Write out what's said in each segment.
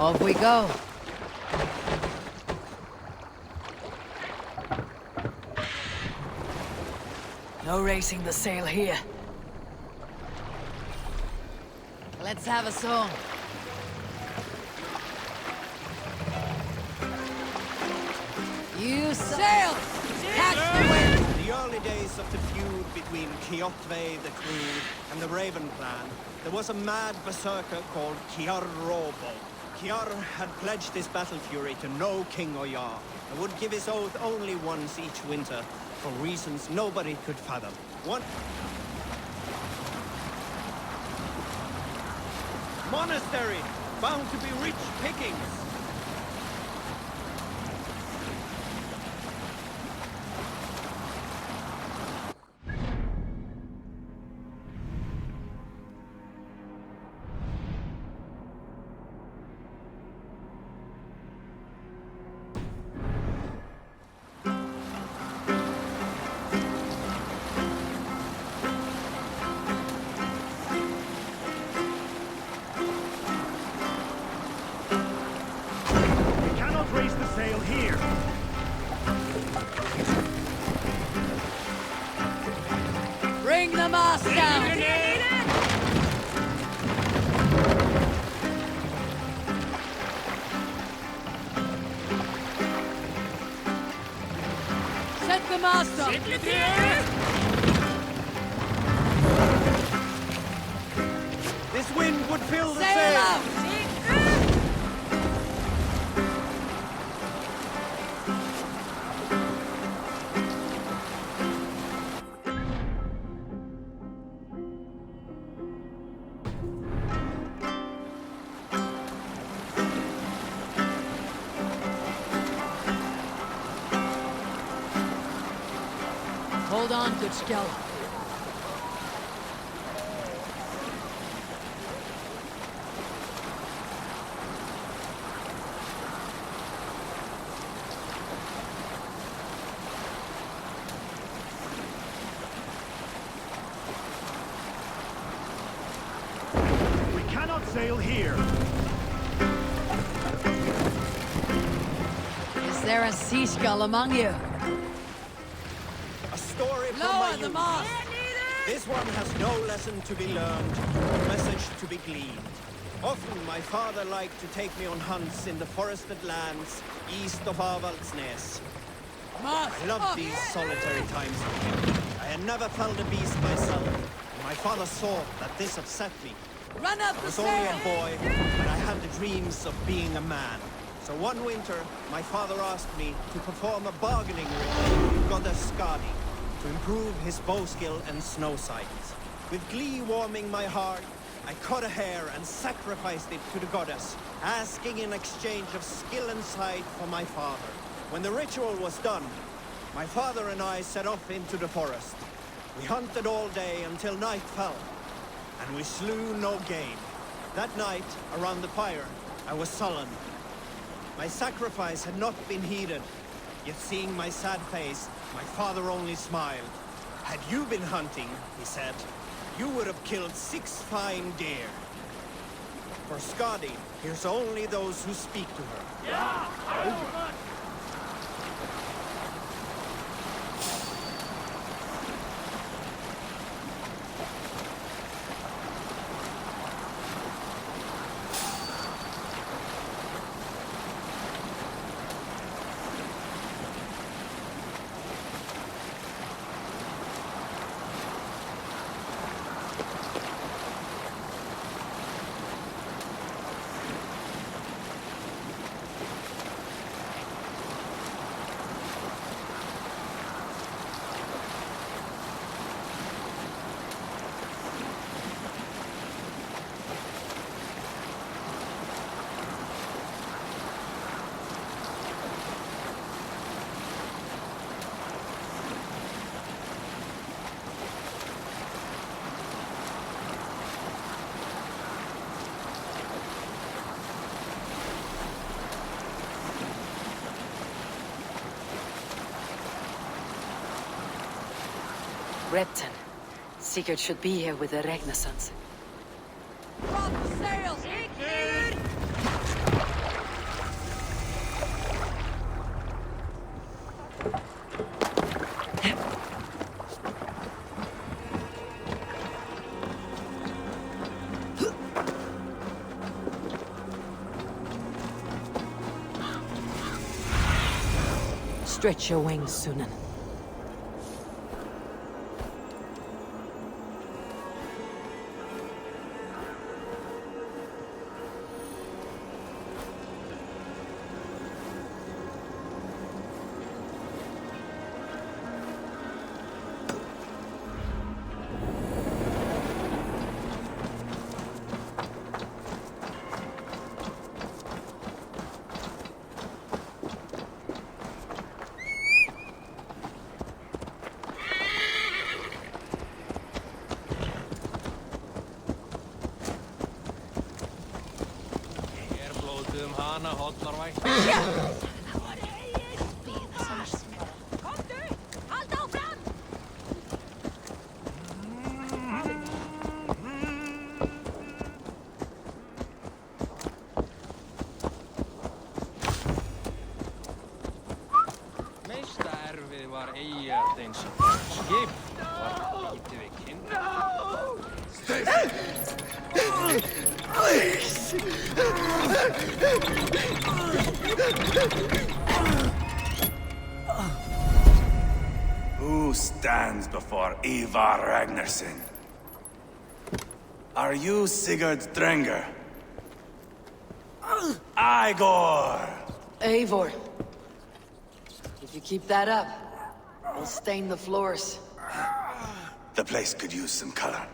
Off we go. No raising the sail here. Let's have a song. You sail! Catch the wind! The early days of the feud between twelfth, the Creed, and the Raven clan, there was a mad berserker called Kiar Robo. Kiar had pledged his battle fury to no king or jarl, and would give his oath only once each winter, for reasons nobody could fathom. One monastery, bound to be rich pickings. Bring the mast down! Set the mast up! This wind would fill the Sail sail! out! Hold on, good Skell. We cannot sail here. Is there a sea skull among you? Story from Lower my the youth. mast! This one has no lesson to be learned, no message to be gleaned. Often my father liked to take me on hunts in the forested lands east of Avaldsnes. Mast! I loved these solitary times with him. I had never felled a beast myself, and my father saw that this upset me. Run up I the was only sail! a boy, but I had the dreams of being a man. So one winter, my father asked me to perform a bargaining ritual with goddess Skadi, to improve his bow skill and snow sight. With glee warming my heart, I cut a hair and sacrificed it to the goddess, asking in exchange of skill and sight for my father. When the ritual was done, my father and I set off into the forest. We hunted all day until night fell, and we slew no game. That night, around the fire, I was sullen. My sacrifice had not been heeded, yet seeing my sad face, my father only smiled. Had you been hunting, he said, you would have killed 6 fine deer. For Skadi, here's only those who speak to her. Repton. Sigurd should be here with the Renaissance. Drop the sails! Stretch your wings, Sunan. Who stands before Eivor Ragnarsson? Are you Sigurd Drenger? Igor! Eivor. If you keep that up, we'll stain the floors. The place could use some color.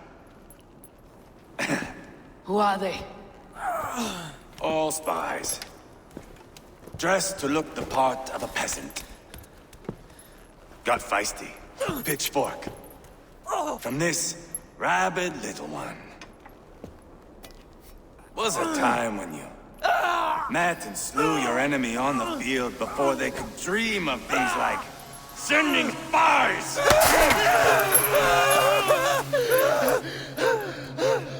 Who are they? All spies. Dressed to look the part of a peasant. Got feisty. Pitchfork. From this rabid little one. Was a time when you met and slew your enemy on the field before they could dream of things like sending spies!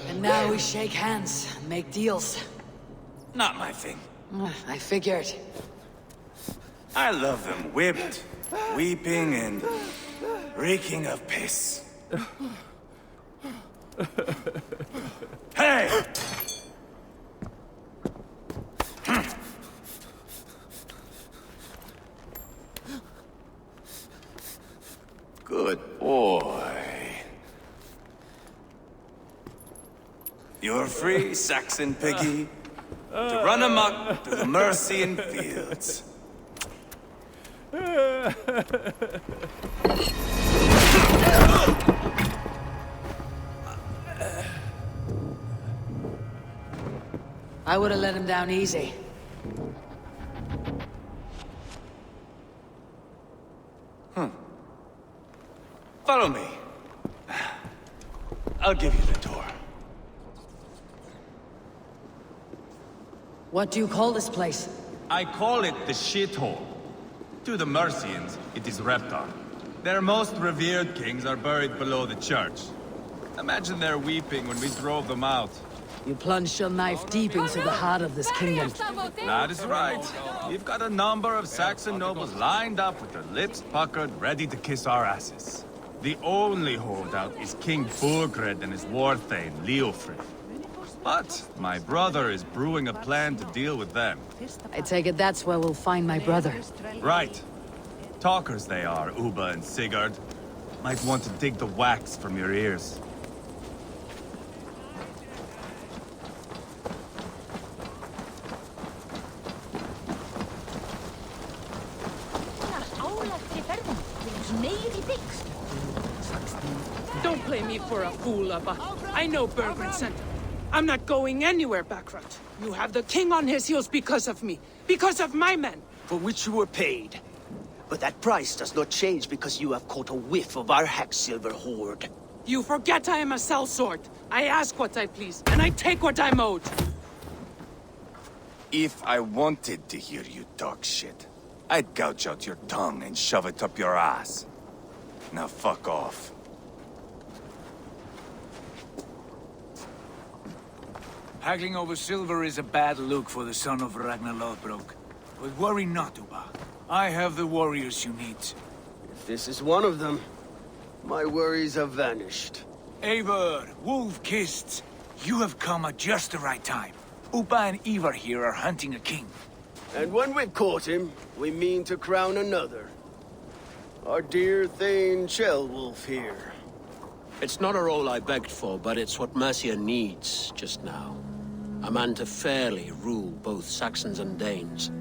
And now we shake hands and make deals. Not my thing. I figured. I love them whipped, weeping, and reeking of piss. Hey! Good boy. You're free, Saxon piggy, to run amok through the Mercian fields. I would have let him down easy. Follow me. I'll give you the door. What do you call this place? I call it the shithole. To the Mercians, it is Reptar. Their most revered kings are buried below the church. Imagine their weeping when we drove them out. You plunged your knife deep into the heart of this kingdom. That is right. We've got a number of Saxon nobles lined up with their lips puckered, ready to kiss our asses. The only holdout is King Burgred and his war thane, Leofrid. But my brother is brewing a plan to deal with them. I take it that's where we'll find my brother. Right. Talkers they are, Uba and Sigurd. Might want to dig the wax from your ears. Don't play me for a fool, Abba. I know Bergren sent him. I'm not going anywhere, Backrot. You have the king on his heels because of me. Because of my men. For which you were paid. But that price does not change because you have caught a whiff of our Hacksilver hoard. You forget I am a sellsword. I ask what I please, and I take what I'm owed. If I wanted to hear you talk shit, I'd gouge out your tongue and shove it up your ass. Now fuck off. Haggling over silver is a bad look for the son of Ragnar Lothbrok. But worry not, Uba. I have the warriors you need. If this is one of them, my worries have vanished. Eivor, wolf-kissed, you have come at just the right time. Uba and Eivor here are hunting a king. And when we've caught him, we mean to crown another. Our dear Thane Shellwolf here. It's not a role I begged for, but it's what Mercia needs just now. A man to fairly rule both Saxons and Danes.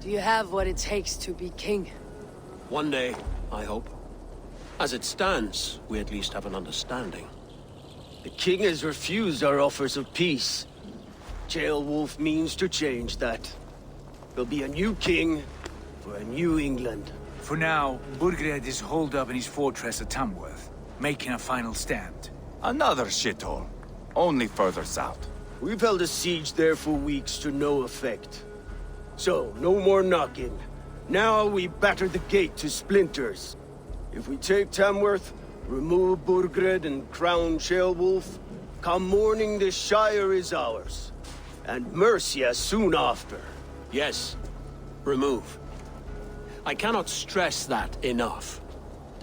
Do you have what it takes to be king? One day, I hope. As it stands, we at least have an understanding. The king has refused our offers of peace. Jailwolf means to change that. There'll be a new king for a new England. For now, Burgred is holed up in his fortress at Tamworth, making a final stand. Another shithole. Only further south. We've held a siege there for weeks to no effect. So, no more knocking. Now we batter the gate to splinters. If we take Tamworth, remove Burgred and crown Shellwolf, come morning the Shire is ours. And Mercia soon after. Yes, remove. I cannot stress that enough.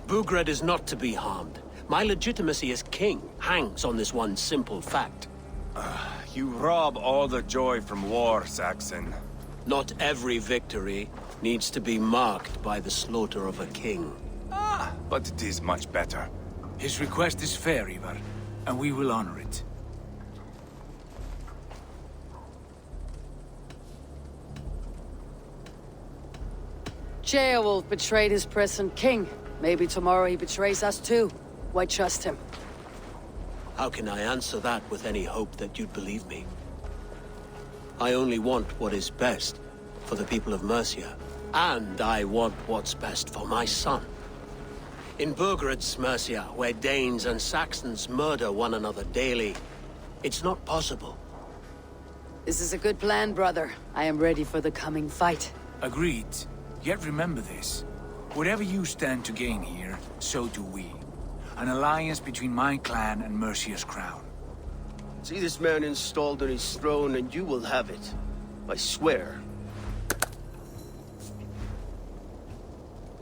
Burgred is not to be harmed. My legitimacy as king hangs on this one simple fact. You rob all the joy from war, Saxon. Not every victory needs to be marked by the slaughter of a king. But it is much better. His request is fair, Eivor, and we will honor it. Beowulf betrayed his present king. Maybe tomorrow he betrays us too. Why trust him? How can I answer that with any hope that you'd believe me? I only want what is best for the people of Mercia. And I want what's best for my son. In Burgred's Mercia, where Danes and Saxons murder one another daily, it's not possible. This is a good plan, brother. I am ready for the coming fight. Agreed. Yet remember this. Whatever you stand to gain here, so do we. An alliance between my clan and Mercia's crown. See this man installed on his throne and you will have it. I swear.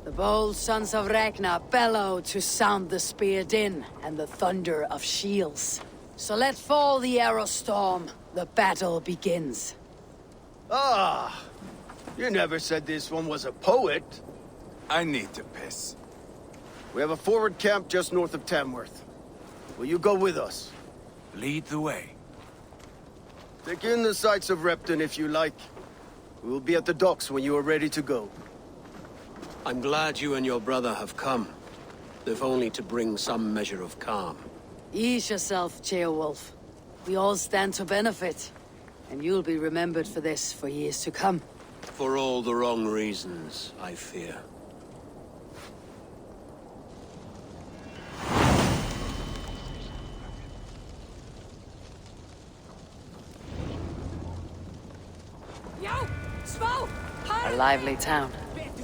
The bold sons of Ragnar bellow to sound the spear din and the thunder of shields. So let fall the arrow storm. The battle begins. Ah! You never said this one was a poet. I need to piss. We have a forward camp just north of Tamworth. Will you go with us? Lead the way. Take in the sights of Repton if you like. We will be at the docks when you are ready to go. I'm glad you and your brother have come. If only to bring some measure of calm. Ease yourself, Beowulf. We all stand to benefit. And you'll be remembered for this for years to come. For all the wrong reasons, I fear. A lively town.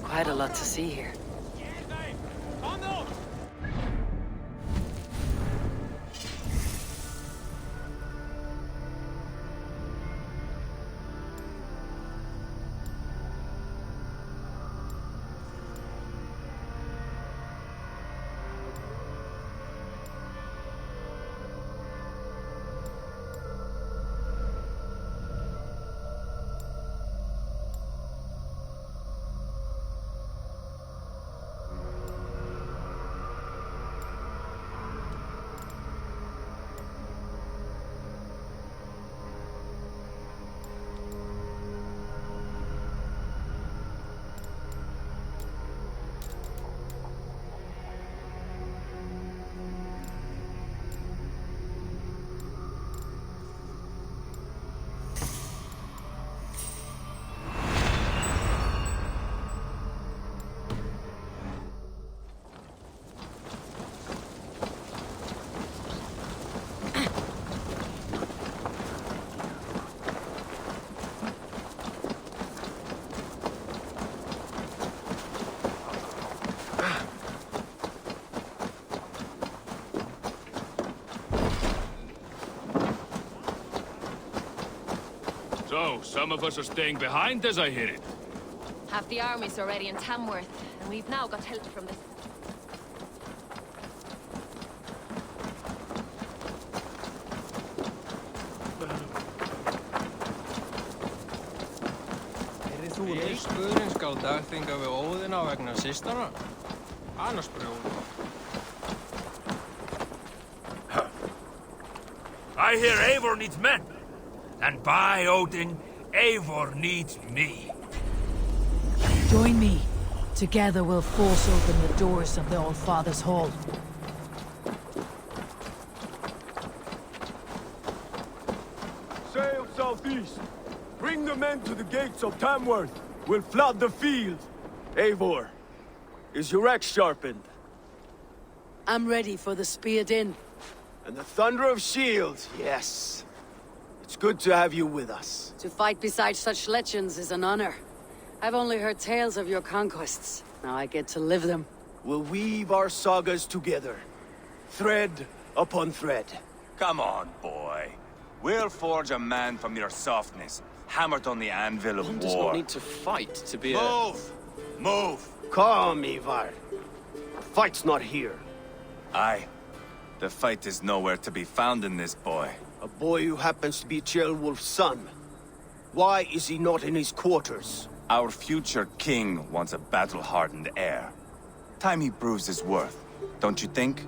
Quite a lot to see here. So, some of us are staying behind as I hear it. Half the army's already in Tamworth, and we've now got help from the... Ég spurinn skal dagþinga við Óðina vegna systana. Annars brjóður. I hear Eivor needs men. And by Odin, Eivor needs me. Join me. Together we'll force open the doors of the All-Father's Hall. Sail southeast. Bring the men to the gates of Tamworth. We'll flood the field. Eivor, is your axe sharpened? I'm ready for the speared in. And the thunder of shields, yes. It's good to have you with us. To fight beside such legends is an honor. I've only heard tales of your conquests. Now I get to live them. We'll weave our sagas together. Thread upon thread. Come on, boy. We'll forge a man from your softness, hammered on the anvil of war. One does not need to fight to be Move! Move! Calm, Eivor. The fight's not here. Aye. The fight is nowhere to be found in this boy. A boy who happens to be Ceolwulf's son. Why is he not in his quarters? Our future king wants a battle-hardened heir. Time he proves his worth, don't you think?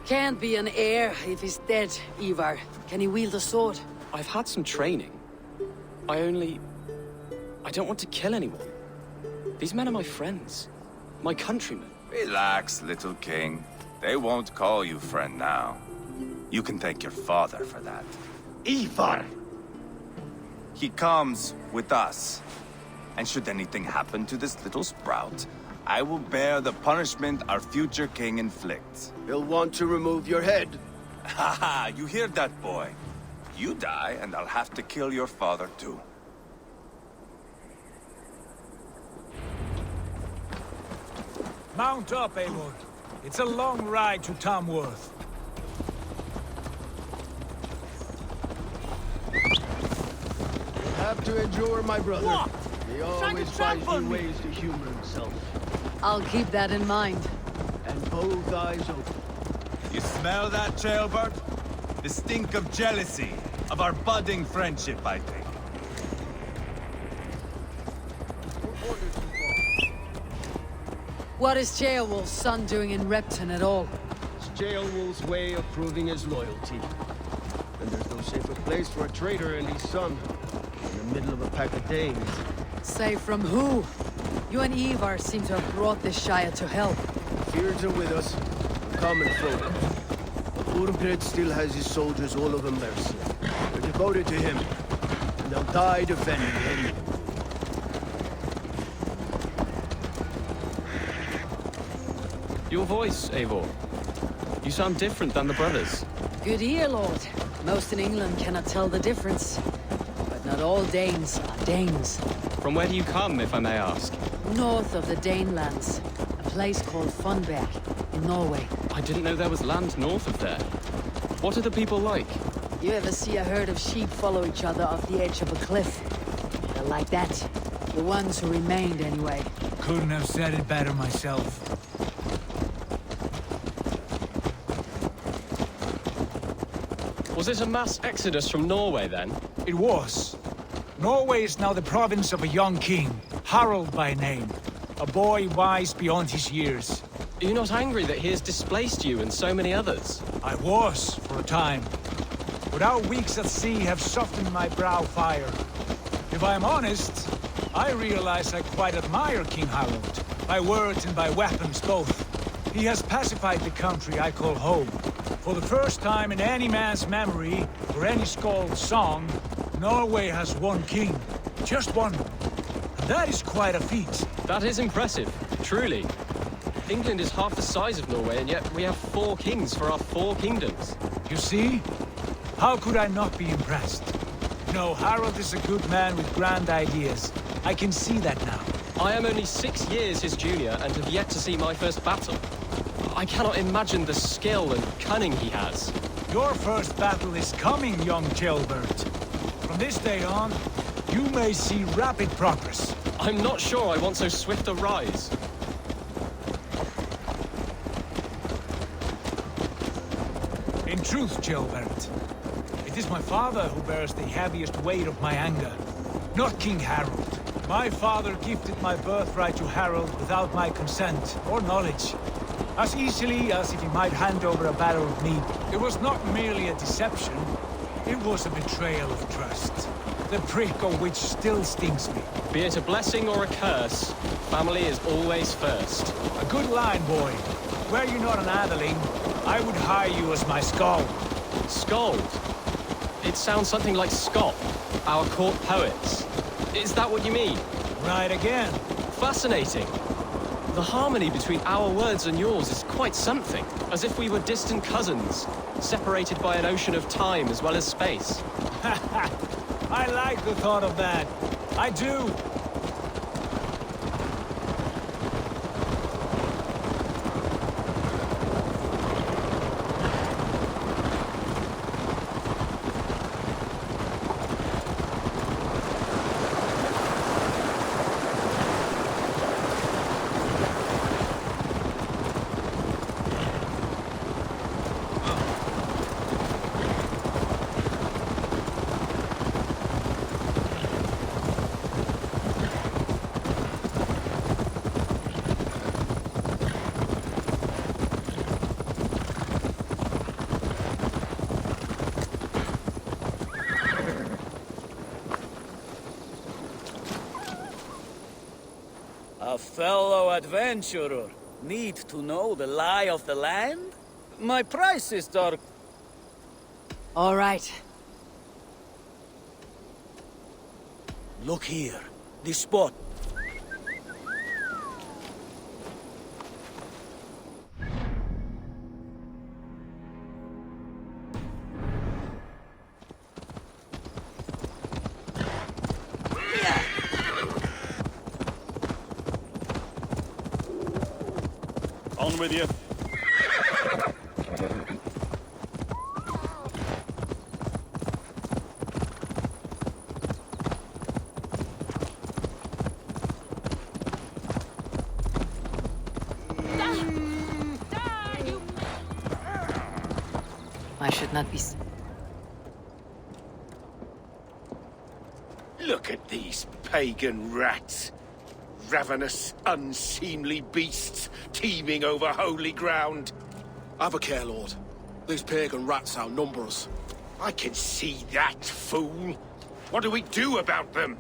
Can't be an heir if he's dead, Eivor. Can he wield a sword? I've had some training. I don't want to kill anyone. These men are my friends. My countrymen. Relax, little king. They won't call you friend now. You can thank your father for that. Eivor! He comes with us. And should anything happen to this little sprout, I will bear the punishment our future king inflicts. He'll want to remove your head. Haha, you hear that, boy? You die, and I'll have to kill your father, too. Mount up, Eivor. It's a long ride to Tamworth. You have to endure, my brother. What? He always finds new ways to humor himself. I'll keep that in mind. And both eyes open. You smell that, Ceolbert? The stink of jealousy, of our budding friendship, I think. What is Ceolwulf's son doing in Repton at all? It's Ceolwulf's way of proving his loyalty. And there's no safer place for a traitor and his son. In the middle of a pack of Danes. Safe from who? You and Eivor seem to have brought this Shire to help. Fears are with us. We're common folk. But Urgred still has his soldiers all over Mercia. They're devoted to him. And they'll die defending him. Your voice, Eivor. You sound different than the brothers. Good ear, Lord. Most in England cannot tell the difference. But not all Danes are Danes. From where do you come, if I may ask? North of the Danelands. A place called Funberg, in Norway. I didn't know there was land north of there. What are the people like? You ever see a herd of sheep follow each other off the edge of a cliff? They're like that. The ones who remained, anyway. Couldn't have said it better myself. Was it a mass exodus from Norway, then? It was. Norway is now the province of a young king, Harald by name. A boy wise beyond his years. Are you not angry that he has displaced you and so many others? I was, for a time. But our weeks at sea have softened my brow fire. If I am honest, I realize I quite admire King Harald. By words and by weapons both. He has pacified the country I call home. For the first time in any man's memory, or any skald's song, Norway has one king. Just one. And that is quite a feat. That is impressive, truly. England is half the size of Norway, and yet we have 4 kings for our 4 kingdoms. You see? How could I not be impressed? No, Harald is a good man with grand ideas. I can see that now. I am only 6 years his junior and have yet to see my first battle. I cannot imagine the skill and cunning he has. Your first battle is coming, young Ceolbert. From this day on, you may see rapid progress. I'm not sure I want so swift a rise. In truth, Ceolbert, it is my father who bears the heaviest weight of my anger, not King Harold. My father gifted my birthright to Harold without my consent or knowledge, as easily as if he might hand over a barrel of meat. It was not merely a deception, it was a betrayal of trust, the prick of which still stings me. Be it a blessing or a curse, family is always first. A good line, boy. Were you not an adeling, I would hire you as my skald. Skald? It sounds something like Scott, our court poets. Is that what you mean? Right again. Fascinating. The harmony between our words and yours is quite something. As if we were distant cousins, separated by an ocean of time as well as space. I like the thought of that. I do. A fellow adventurer need to know the lie of the land? My prices are... All right. Look here. This spot. On with you. I should not be... Look at these pagan rats. Ravenous, unseemly beasts teeming over holy ground. Have a care, Lord. These pagan rats outnumber us. I can see that, fool. What do we do about them?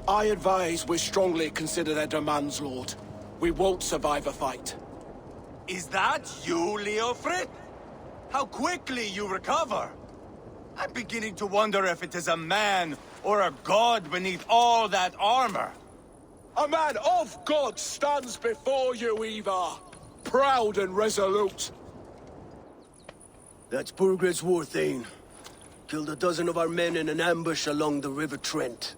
I advise we strongly consider their demands, Lord. We won't survive a fight. Is that you, Leofrid? How quickly you recover! I'm beginning to wonder if it is a man or a god beneath all that armor. A man of God stands before you, Eivor. Proud and resolute. That's Burgred's Warthane. Killed a dozen of our men in an ambush along the River Trent.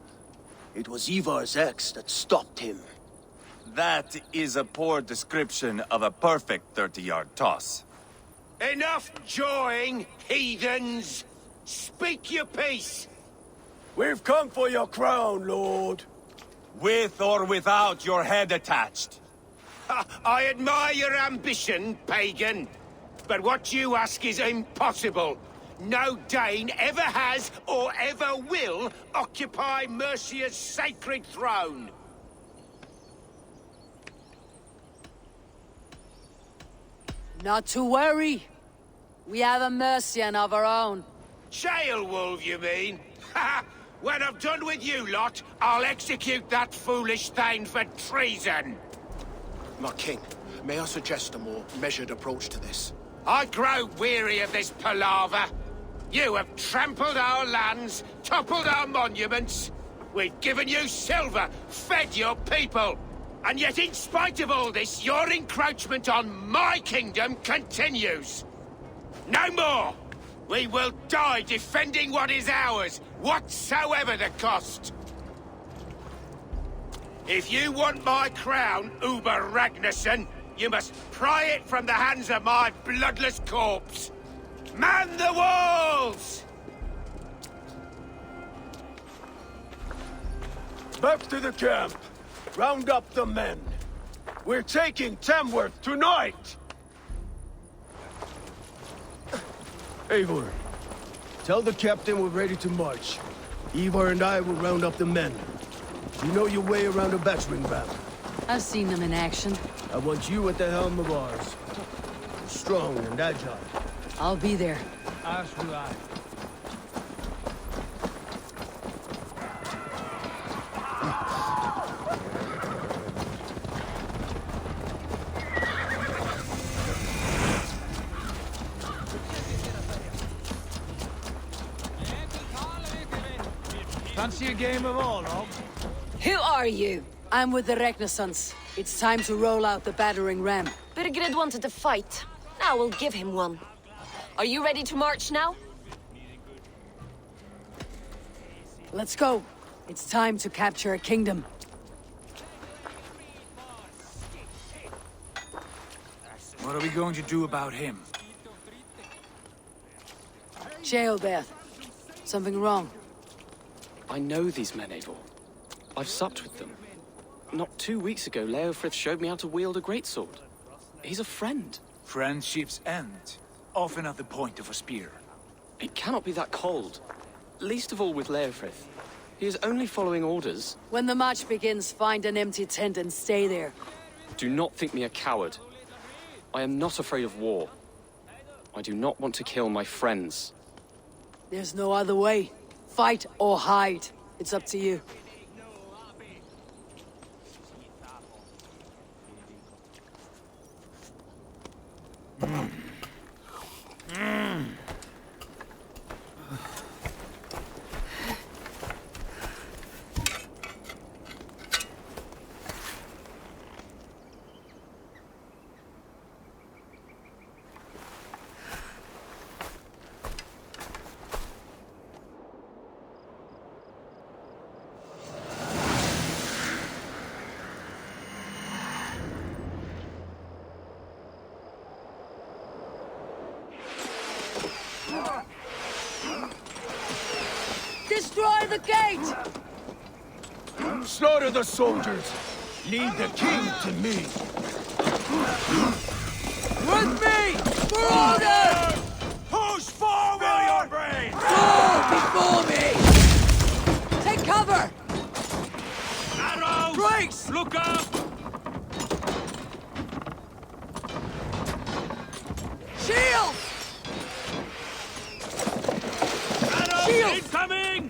It was Eivor's axe that stopped him. That is a poor description of a perfect 30-yard toss. Enough jawing, heathens! Speak your piece! We've come for your crown, Lord. With or without your head attached. I admire your ambition, pagan. But what you ask is impossible. No Dane ever has or ever will occupy Mercia's sacred throne. Not to worry. We have a Mercian of our own. Jail wolf, you mean? Ha! When I'm done with you lot, I'll execute that foolish thing for treason. My king, may I suggest a more measured approach to this? I grow weary of this palaver. You have trampled our lands, toppled our monuments. We've given you silver, fed your people. And yet in spite of all this, your encroachment on my kingdom continues. No more! We will die defending what is ours, whatsoever the cost. If you want my crown, Uber Ragnarsson, you must pry it from the hands of my bloodless corpse. Man the walls! Back to the camp. Round up the men. We're taking Tamworth tonight! Eivor, Tell the captain we're ready to march. Eivor and I will round up the men. You know your way around a battering ram. I've seen them in action. I want you at the helm of ours. Strong and agile. I'll be there. As will I. Fancy a game of all, Rob? Who are you? I'm with the Renaissance. It's time to roll out the battering ram. Birgrid wanted to fight. Now we'll give him one. Are you ready to march now? Let's go. It's time to capture a kingdom. What are we going to do about him? Jailbeth. Something wrong? I know these men, Eivor. I've supped with them. Not 2 weeks ago, Leofrith showed me how to wield a greatsword. He's a friend. Friendships end, often at the point of a spear. It cannot be that cold. Least of all with Leofrith. He is only following orders. When the march begins, find an empty tent and stay there. Do not think me a coward. I am not afraid of war. I do not want to kill my friends. There's no other way. Fight or hide. It's up to you. Destroy the gate! Slaughter the soldiers! Lead the king to me! With me! For order! Push forward! Spill your brains! Go before me! Take cover! Arrows! Brakes! Look up! Shield! Arrows Shield! incoming!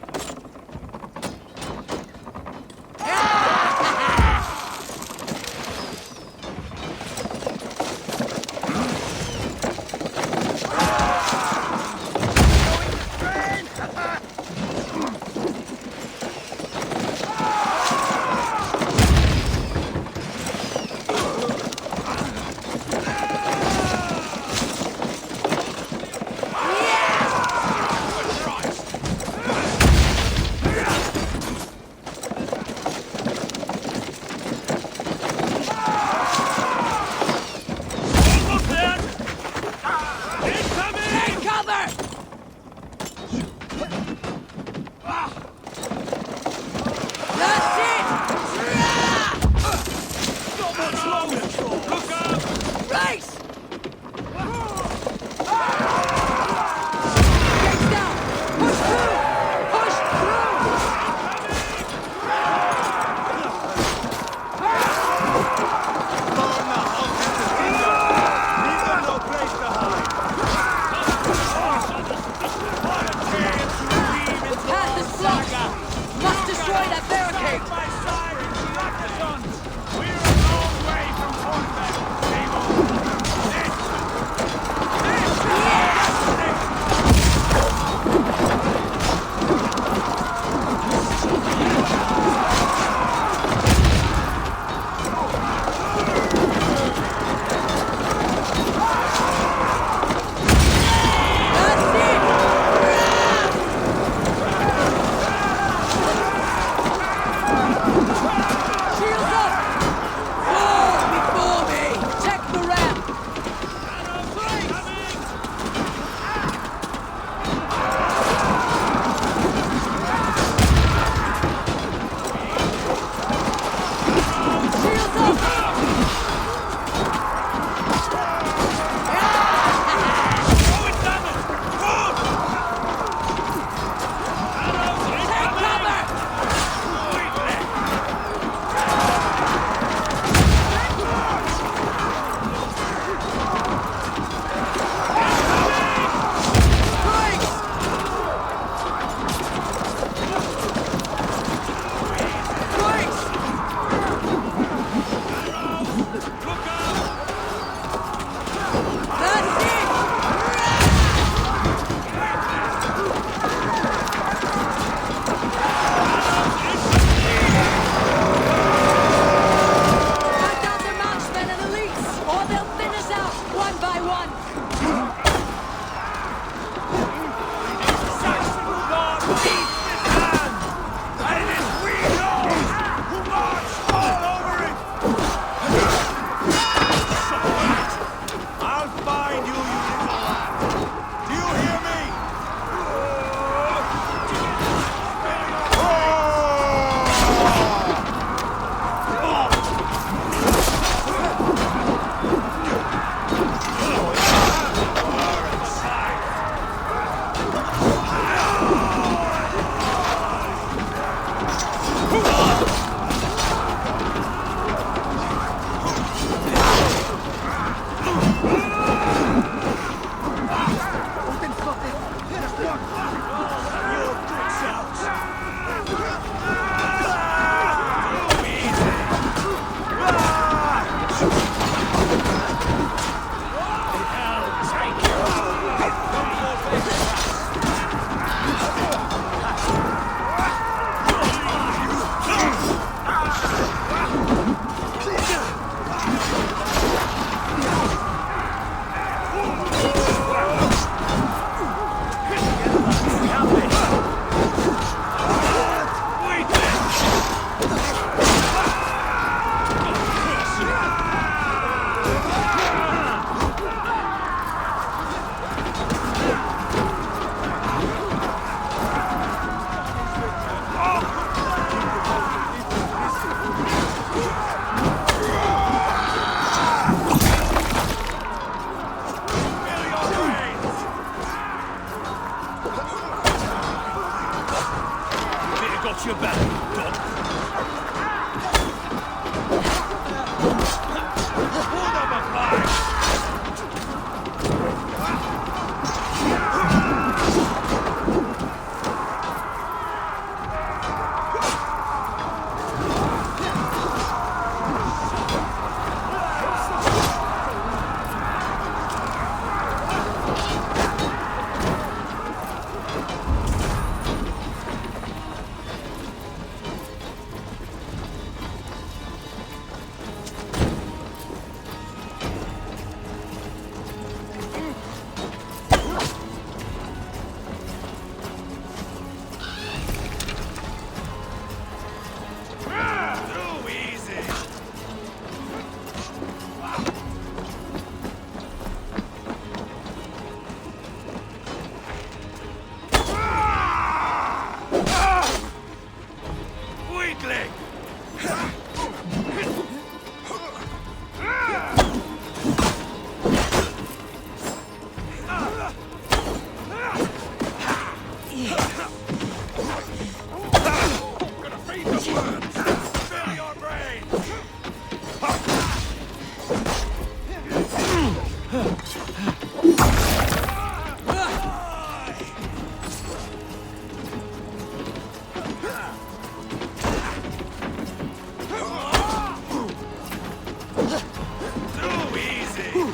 Too easy!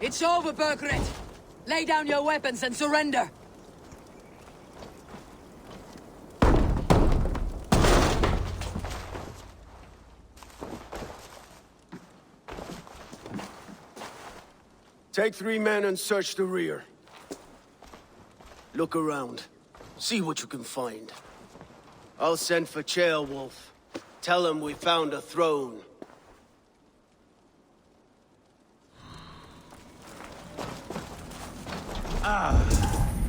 It's over, Bergrit! Lay down your weapons and surrender! Take 3 men and search the rear. Look around. See what you can find. I'll send for Ceolwulf. Tell him we found a throne.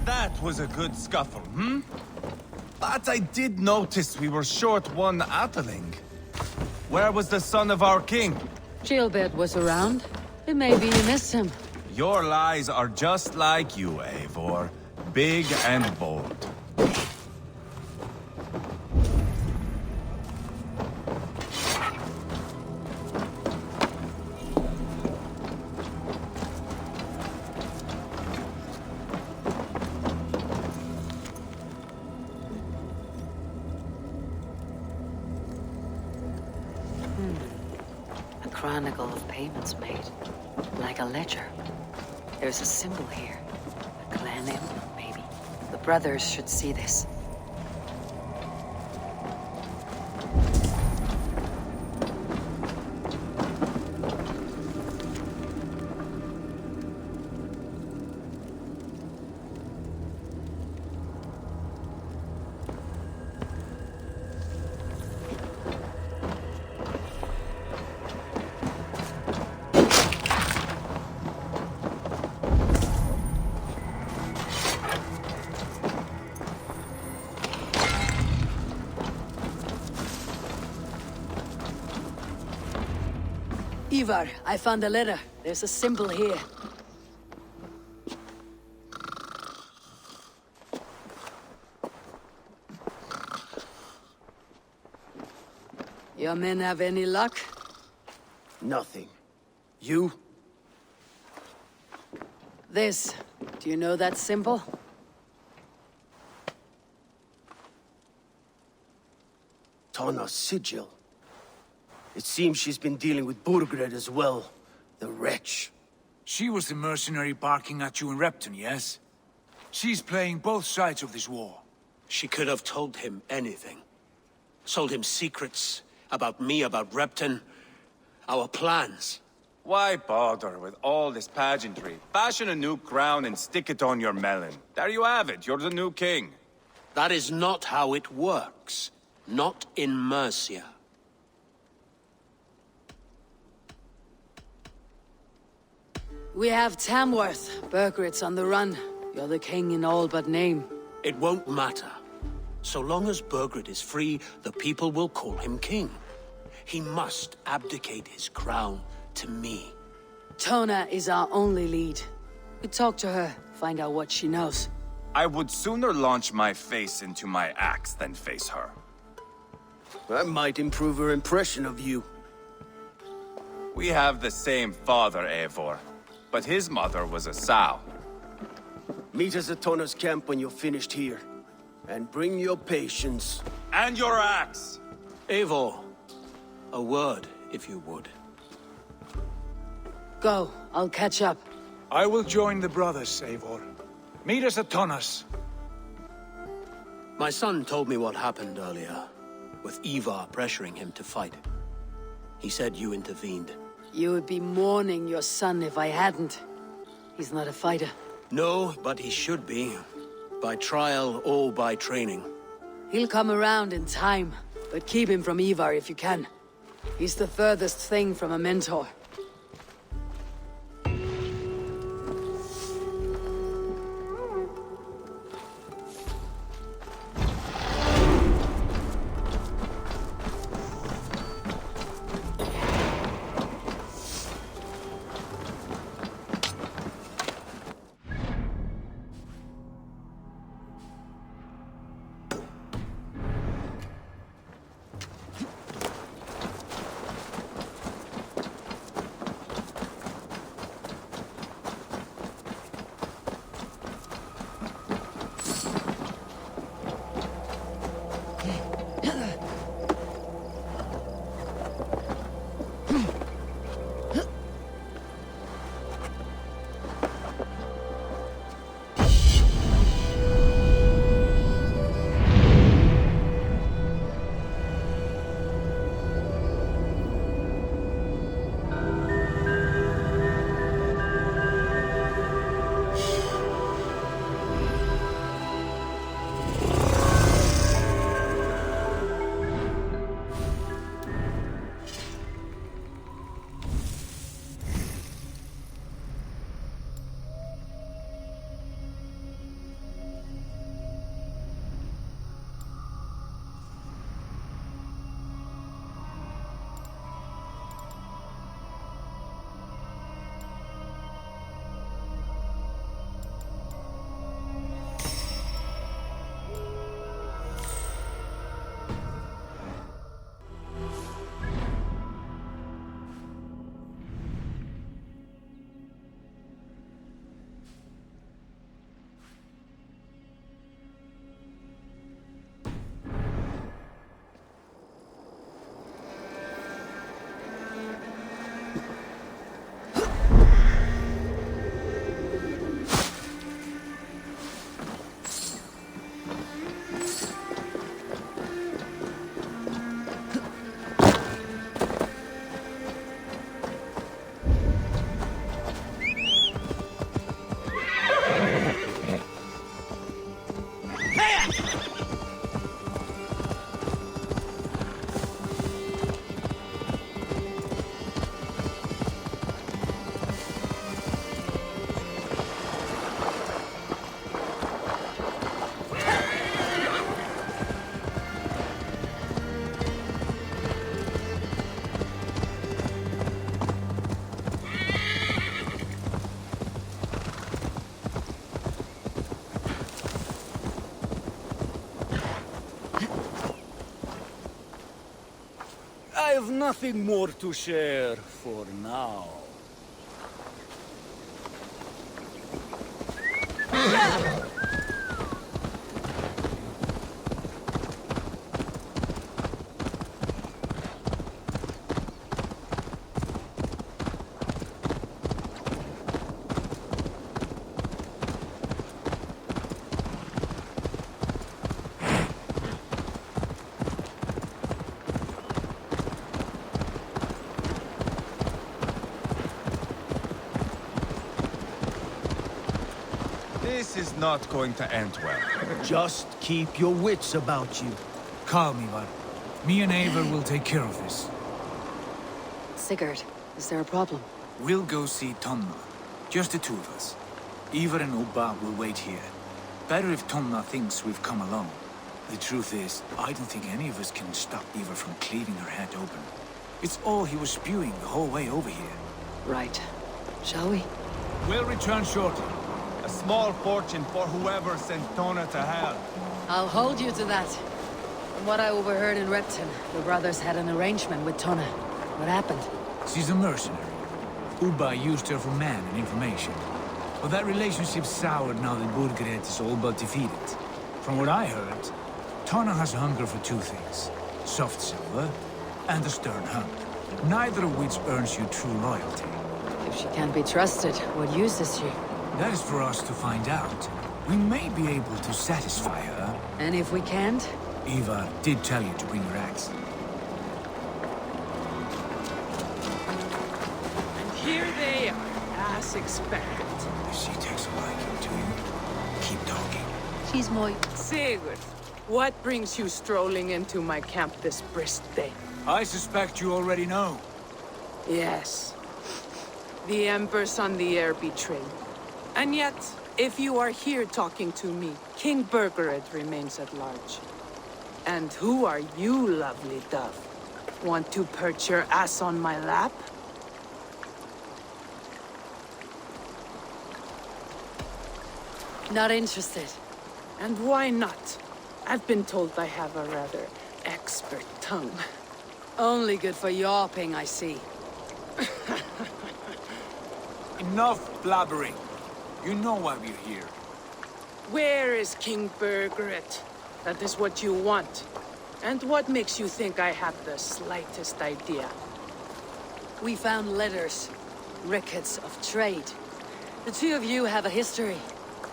That was a good scuffle, hmm? But I did notice we were short one Atheling. Where was the son of our king? Gilbert was around. Maybe you missed him. Your lies are just like you, Eivor. Big and bold. A chronicle of payments made. Like a ledger. There's a symbol here. A clan emblem, maybe. The brothers should see this. Eivor, I found a letter. There's a symbol here. Your men have any luck? Nothing. You? This. Do you know that symbol? Tana's sigil. It seems she's been dealing with Burgred as well. The wretch. She was the mercenary barking at you in Repton, yes? She's playing both sides of this war. She could have told him anything. Sold him secrets about me, about Repton, our plans. Why bother with all this pageantry? Fashion a new crown and stick it on your melon. There you have it, you're the new king. That is not how it works. Not in Mercia. We have Tamworth. Bergrit's on the run. You're the king in all but name. It won't matter. So long as Bergrit is free, the people will call him king. He must abdicate his crown to me. Tona is our only lead. We talk to her, find out what she knows. I would sooner launch my face into my axe than face her. That might improve her impression of you. We have the same father, Eivor, but his mother was a sow. Meet us at Tona's camp when you're finished here. And bring your patience. And your axe! Eivor, a word, if you would. Go, I'll catch up. I will join the brothers, Eivor. Meet us at Tona's. My son told me what happened earlier, with Eivor pressuring him to fight. He said you intervened. You would be mourning your son if I hadn't. He's not a fighter. No, but he should be. By trial or by training. He'll come around in time, but keep him from Eivor if you can. He's the furthest thing from a mentor. I have nothing more to share for now. This is not going to end well. Just keep your wits about you. Calm, Ivar. Me and Eivor will take care of this. Sigurd, is there a problem? We'll go see Tonna. Just the two of us. Eivor and Ubba will wait here. Better if Tonna thinks we've come along. The truth is, I don't think any of us can stop Eivor from cleaving her head open. It's all he was spewing the whole way over here. Right. Shall we? We'll return shortly. A small fortune for whoever sent Tona to hell. I'll hold you to that. From what I overheard in Repton, the brothers had an arrangement with Tonna. What happened? She's a mercenary. Uba used her for man and information. But that relationship soured now that Burgred is all but defeated. From what I heard, Tonna has a hunger for two things. Soft silver and a stern hunger. Neither of which earns you true loyalty. If she can't be trusted, what use is she? That is for us to find out. We may be able to satisfy her. And if we can't? Eivor did tell you to bring your axe. And here they are, as expected. If she takes a liking to you, keep talking. She's my... Sigurd, what brings you strolling into my camp this brisk day? I suspect you already know. Yes. The Embers on the air betrayed. And yet, if you are here talking to me, King Burgred remains at large. And who are you, lovely dove? Want to perch your ass on my lap? Not interested. And why not? I've been told I have a rather expert tongue. Only good for yawping, I see. Enough blabbering. You know why we're here. Where is King Burgred? That is what you want. And what makes you think I have the slightest idea? We found letters. Records of trade. The two of you have a history.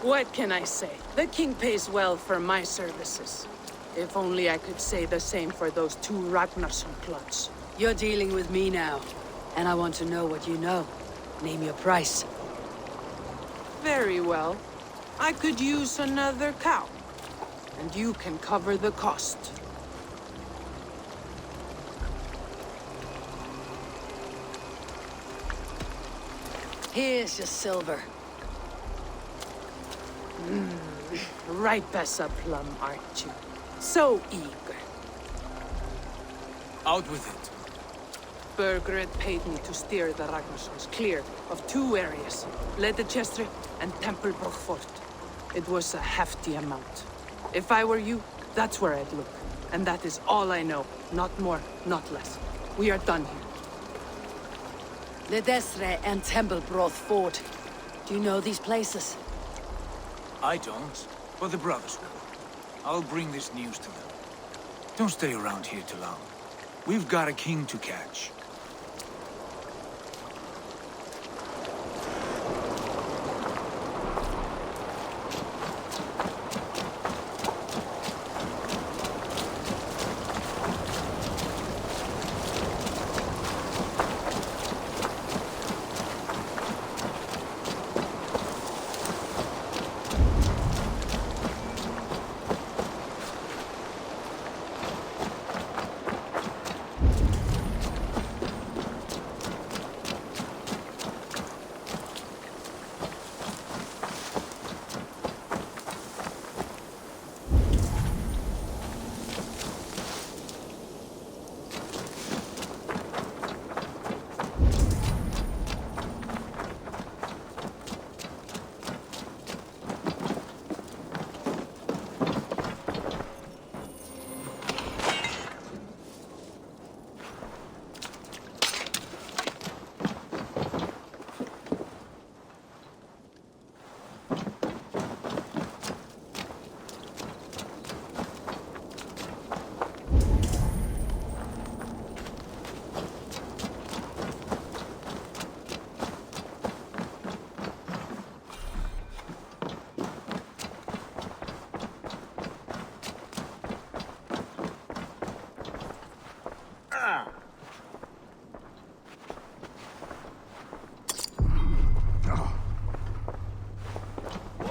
What can I say? The king pays well for my services. If only I could say the same for those two Ragnarsson plots. You're dealing with me now. And I want to know what you know. Name your price. Very well. I could use another cow. And you can cover the cost. Here's your silver. Ripe as a plum, aren't you? So eager. Out with it. Burgred paid me to steer the Ragnarssons clear of two areas, Ledecestrescire and Templar Order. It was a hefty amount. If I were you, that's where I'd look. And that is all I know. Not more, not less. We are done here. Ledecestrescire and Templar Order. Do you know these places? I don't, but the brothers will. I'll bring this news to them. Don't stay around here too long. We've got a king to catch.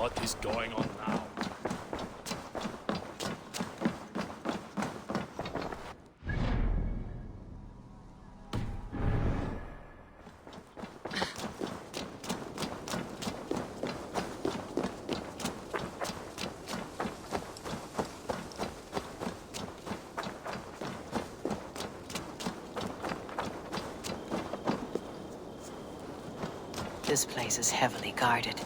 What is going on now? This place is heavily guarded.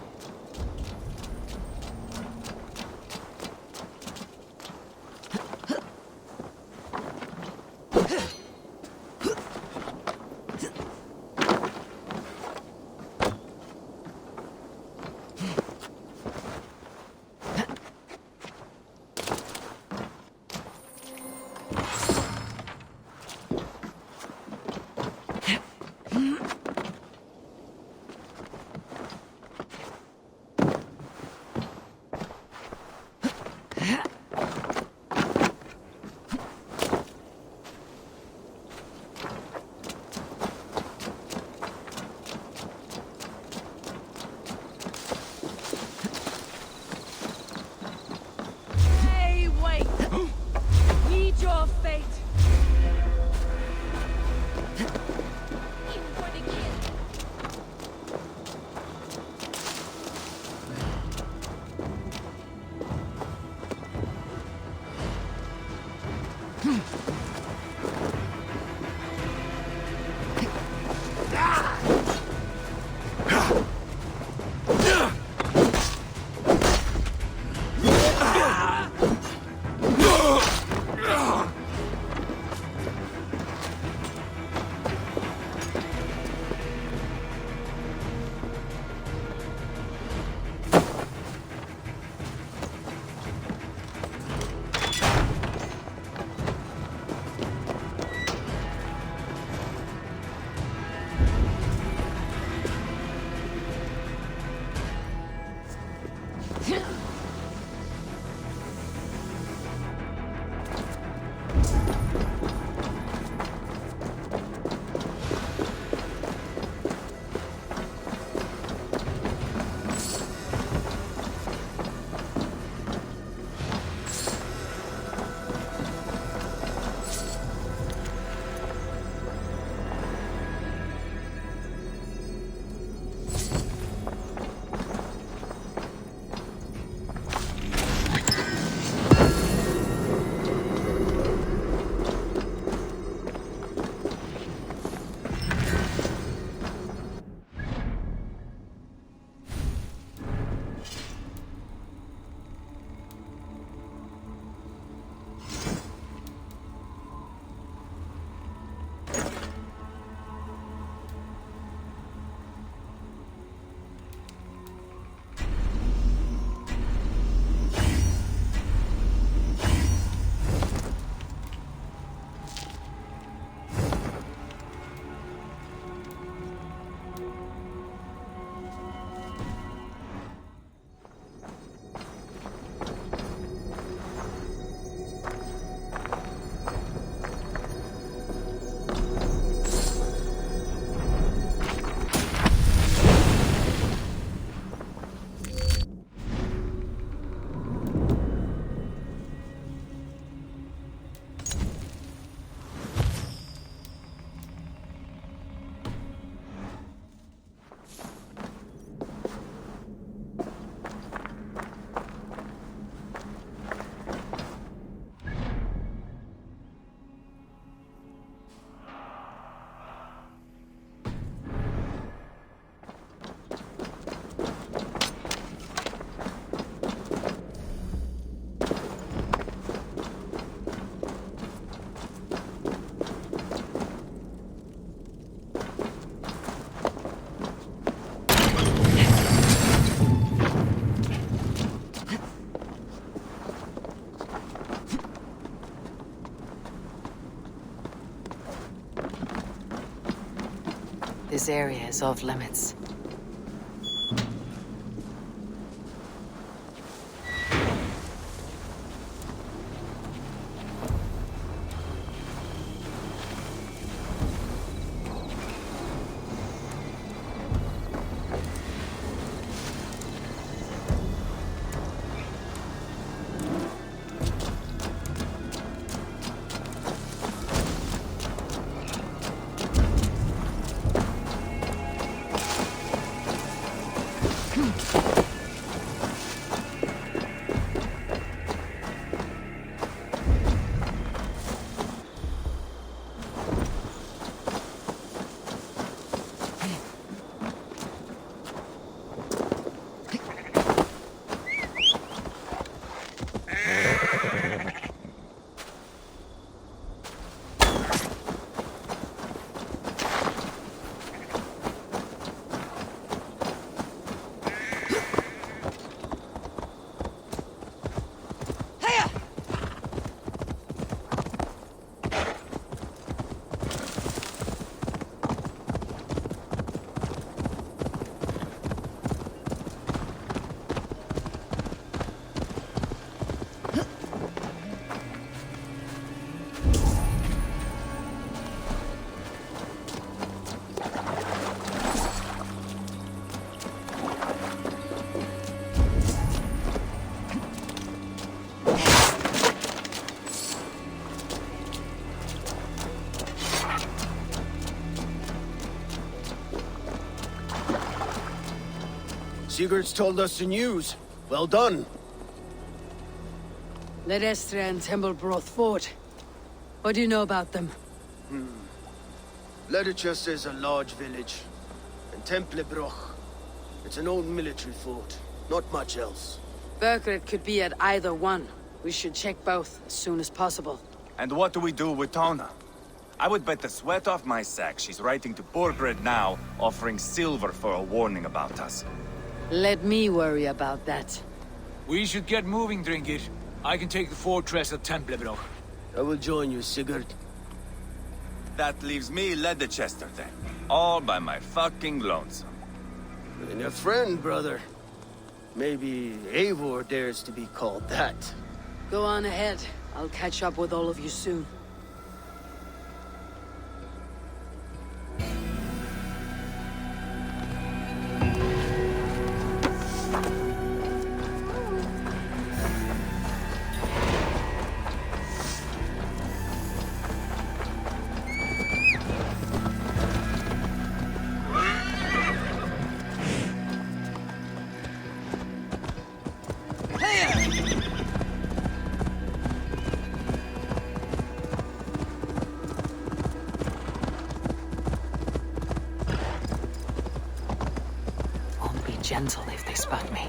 This area is off limits. Sigurd's told us the news. Well done. Ledecestrescire and Templar Order. What do you know about them? Ledecestrescire is a large village. And Templar Order, it's an old military fort. Not much else. Burgred could be at either one. We should check both as soon as possible. And what do we do with Tona? I would bet the sweat off my sack she's writing to Burgred now, offering silver for a warning about us. Let me worry about that. We should get moving, Dringir. I can take the fortress of Templar Order. I will join you, Sigurd. That leaves me Ledecestrescire then. All by my fucking lonesome. And a friend, brother. Maybe Eivor dares to be called that. Go on ahead. I'll catch up with all of you soon. Gentle if they spot me.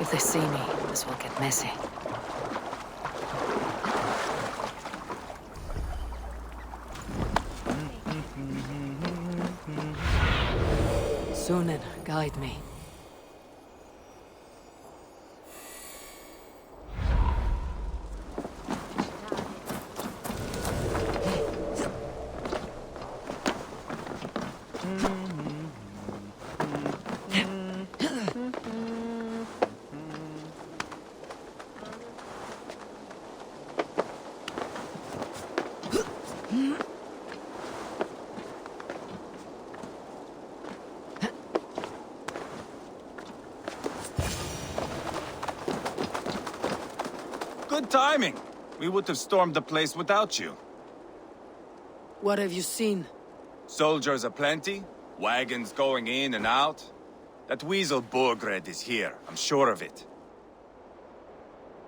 If they see me, this will get messy. Sunan, guide me. Good timing. We would have stormed the place without you. What have you seen? Soldiers aplenty, wagons going in and out. That weasel Borgred is here, I'm sure of it.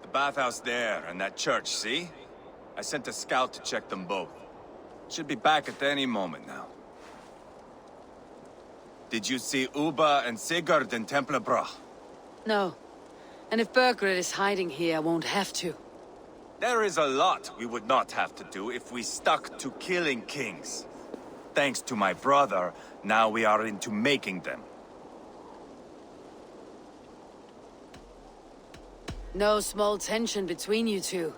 The bathhouse there and that church, see? I sent a scout to check them both. Should be back at any moment now. Did you see Uba and Sigurd in Templar Order? No. And if Burgred is hiding here, I won't have to. There is a lot we would not have to do if we stuck to killing kings. Thanks to my brother, now we are into making them. No small tension between you two.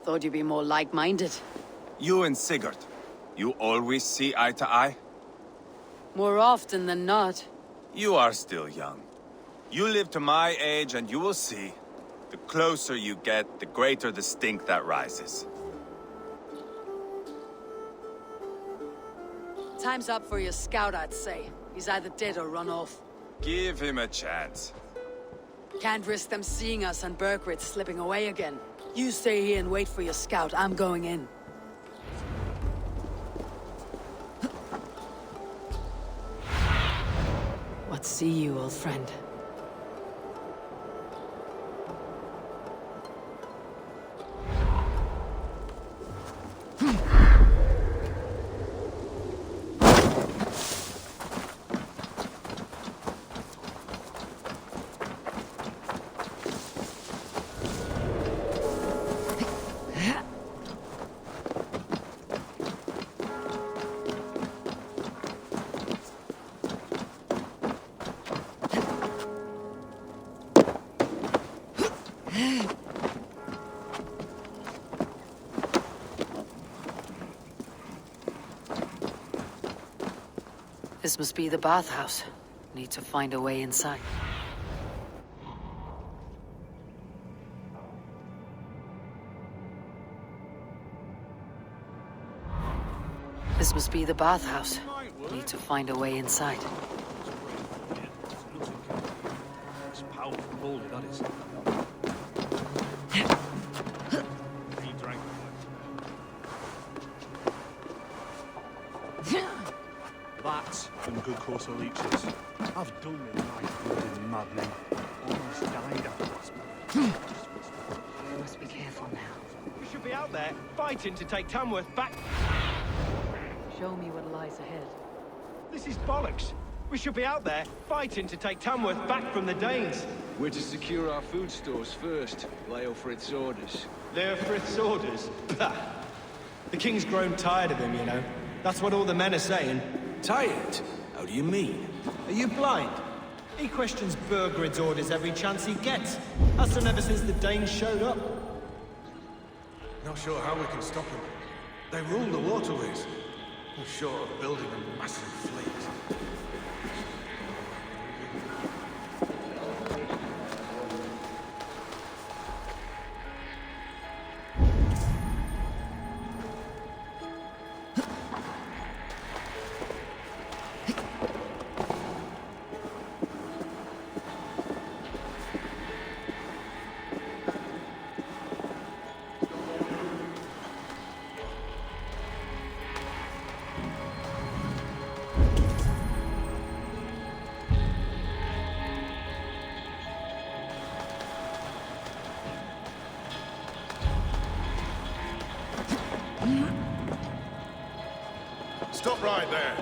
Thought you'd be more like-minded. You and Sigurd, you always see eye to eye? More often than not. You are still young. You live to my age and you will see. The closer you get, the greater the stink that rises. Time's up for your scout, I'd say. He's either dead or run off. Give him a chance. Can't risk them seeing us and Burgred slipping away again. You stay here and wait for your scout. I'm going in. What see you, old friend? This must be the bathhouse. Need to find a way inside. This must be the bathhouse. Need to find a way inside. It's powerful boulder, that is. He drank that and good course of leeches. I've done my life with maddening. Almost died afterwards. We must be careful now. We should be out there, fighting to take Tamworth back. Show me what lies ahead. This is bollocks. We should be out there, fighting to take Tamworth back from the Danes. We're to secure our food stores first. Leofrith's orders. Leofrith's orders? Bah. The king's grown tired of him, you know. That's what all the men are saying. Tired? How do you mean? Are you blind? He questions Burgred's orders every chance he gets. Has done ever since the Danes showed up. Not sure how we can stop them. They rule the waterways. We're short of building a massive fleet. Stop right there.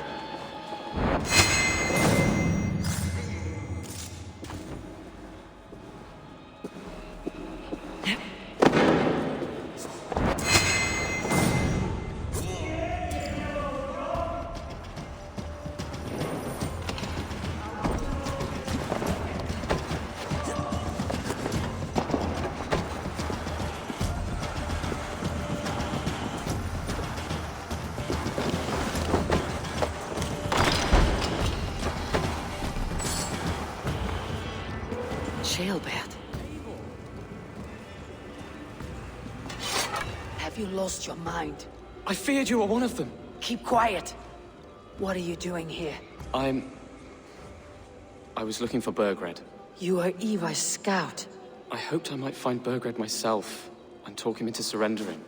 Jailbird. Have you lost your mind? I feared you were one of them. Keep quiet. What are you doing here? I was looking for Burgred. You are Eivor's scout. I hoped I might find Burgred myself, and talk him into surrendering.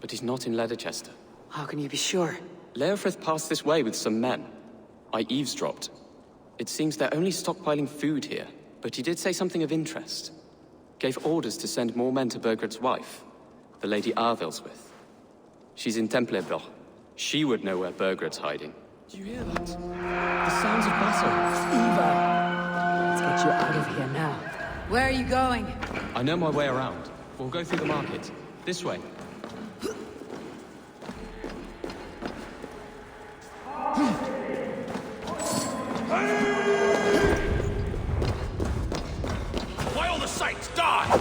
But he's not in Ledecester. How can you be sure? Leofrith passed this way with some men. I eavesdropped. It seems they're only stockpiling food here, but he did say something of interest. Gave orders to send more men to Burgred's wife, the Lady Arvilswith. She's in Templar Order. She would know where Burgred's hiding. Do you hear that? The sounds of battle. Eva! Let's get you out of here now. Where are you going? I know my way around. We'll go through the market. This way. Why all the sights die?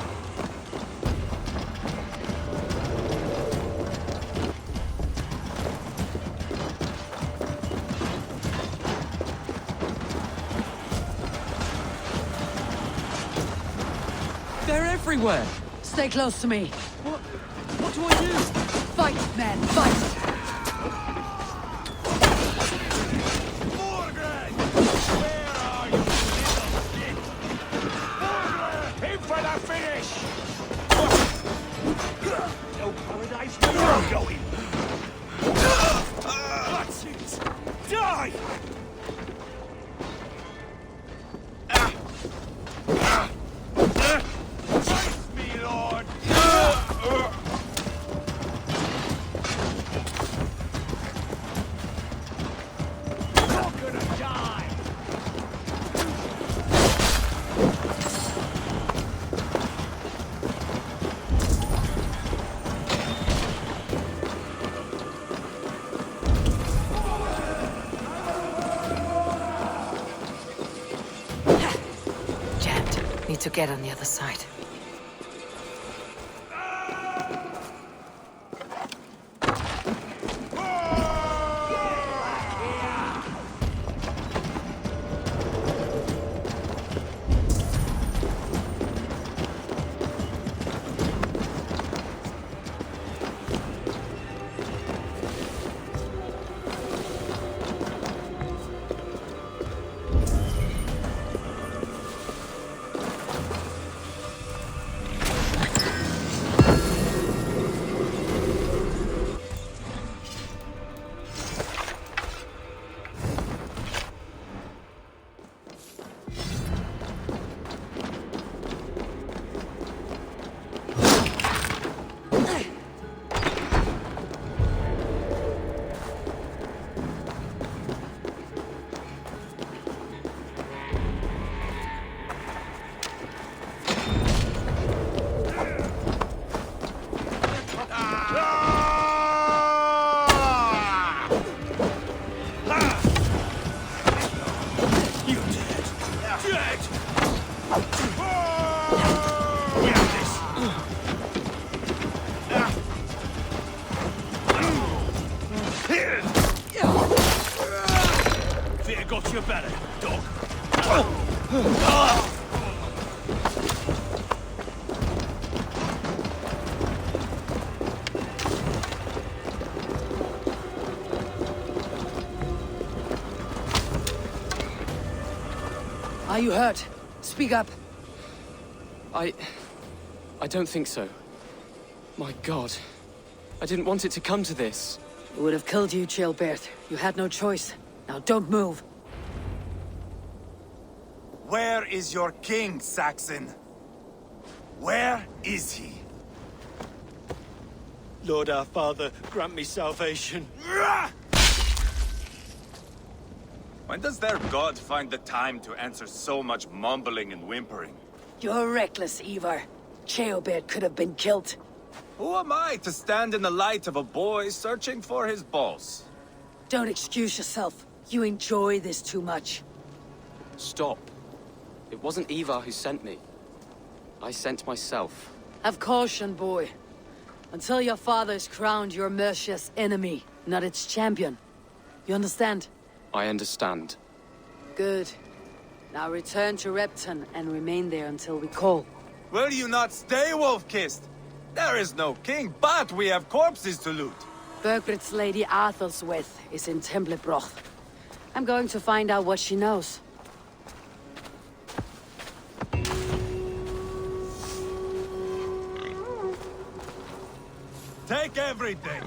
They're everywhere! Stay close to me. What do I do? Fight, men, fight! Aim for the finish! No paradise where you're going! That's it! Die! Face me, Lord! You're gonna die! Jammed. Need to get on the other side. Fear got you better, dog. Are you hurt? Speak up. I don't think so. My God. I didn't want it to come to this. It would have killed you, Chilbert. You had no choice. Now don't move. Where is your king, Saxon? Where is he? Lord our Father, grant me salvation. When does their god find the time to answer so much mumbling and whimpering? You're reckless, Eivor. Chilbert could have been killed. Who am I to stand in the light of a boy searching for his balls? Don't excuse yourself. You enjoy this too much. Stop. It wasn't Eivor who sent me. I sent myself. Have caution, boy. Until your father is crowned your Mercia's enemy, not its champion. You understand? I understand. Good. Now return to Repton and remain there until we call. Will you not stay, Wolf-Kissed? There is no king, but we have corpses to loot. Burgred's Lady Arvilswith is in Templar Order. I'm going to find out what she knows. Take everything!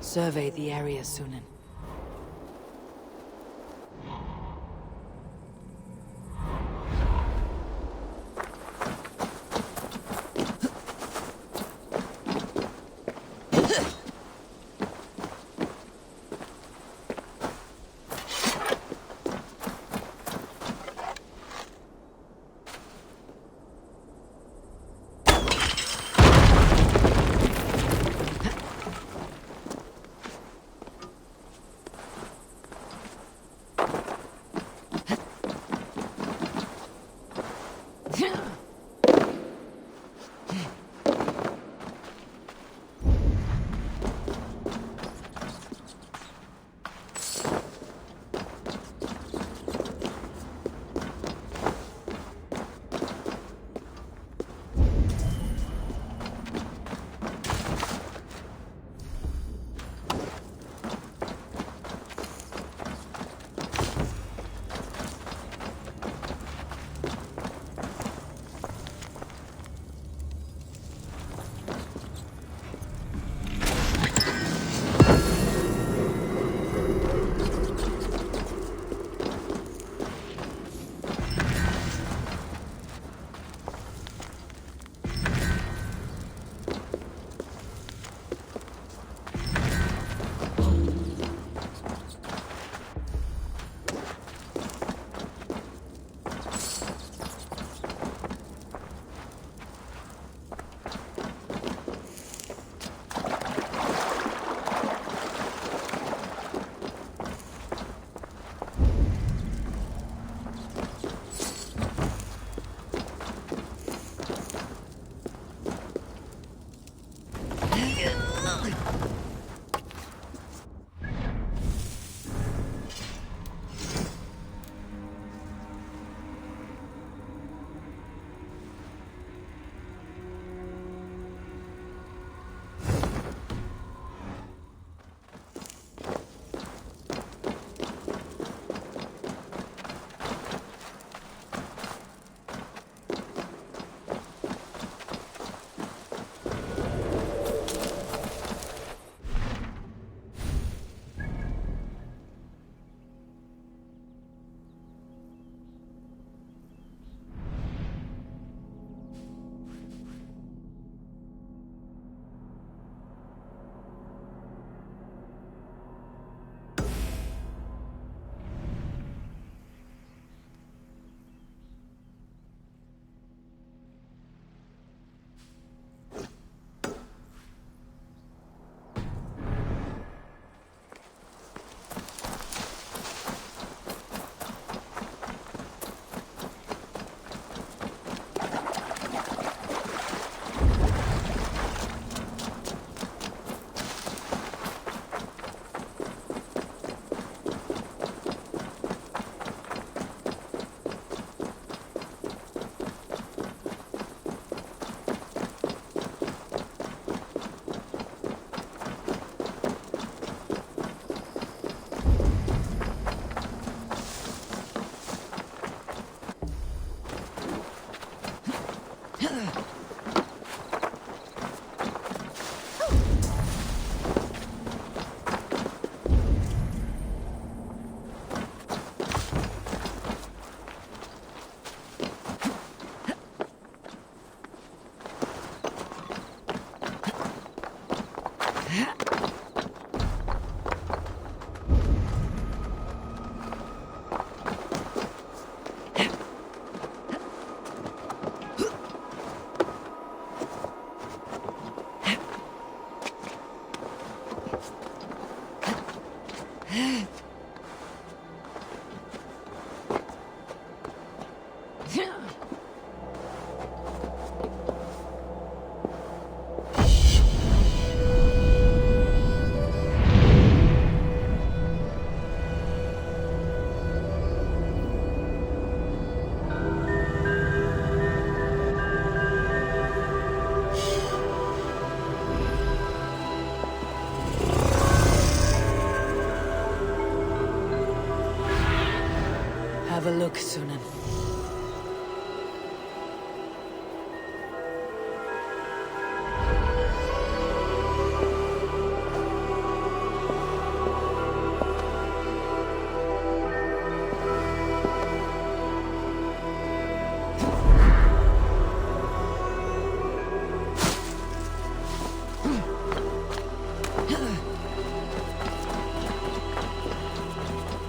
Survey the area, Sunan. Have a look, Sunan.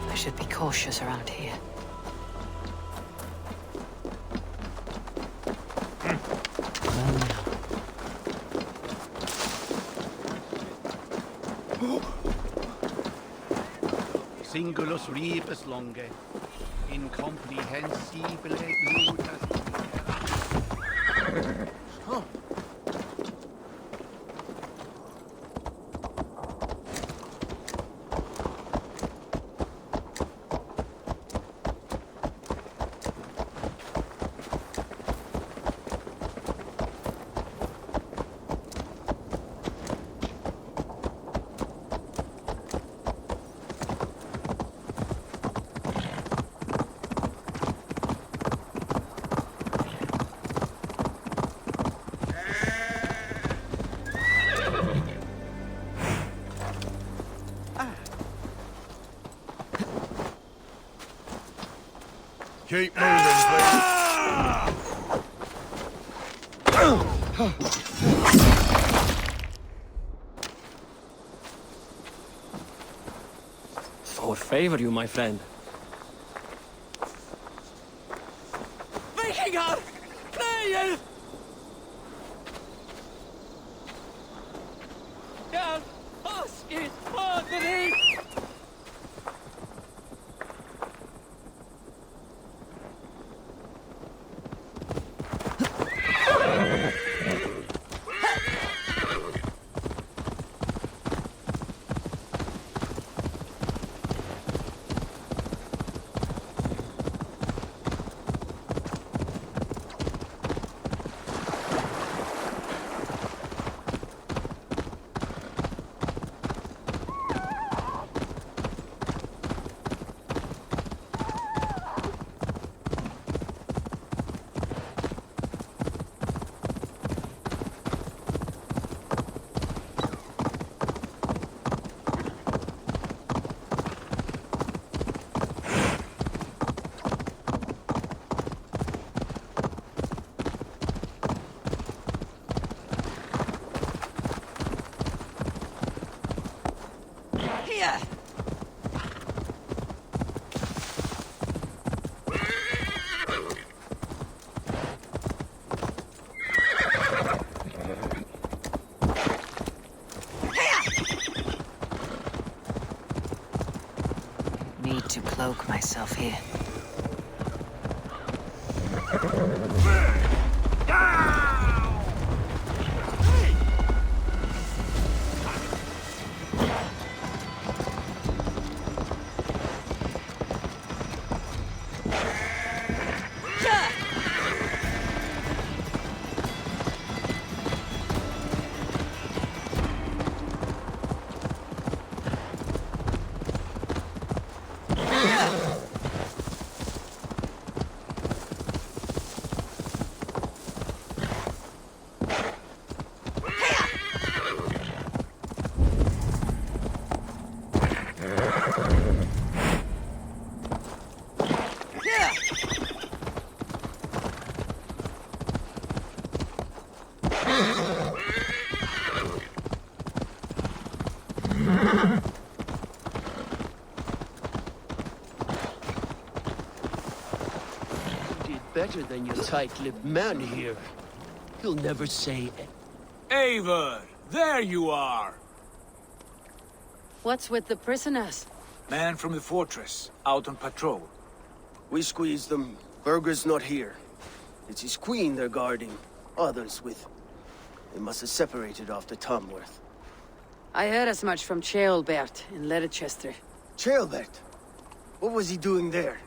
I should be cautious around here. Singulus rebus longe, incomprehensibile mutas. Oh. Keep moving, please. For favor you, my friend. Vikingar! Player! Ja, was ist Vater? Need to cloak myself here. better than your tight-lipped man here. He'll never say it. Eivor, there you are! What's with the prisoners? Man from the fortress, out on patrol. We squeezed them. Berger's not here. It's his queen they're guarding. Others with... They must have separated after Tamworth. I heard as much from Ceolbert in Ledecestrescire. Ceolbert? What was he doing there?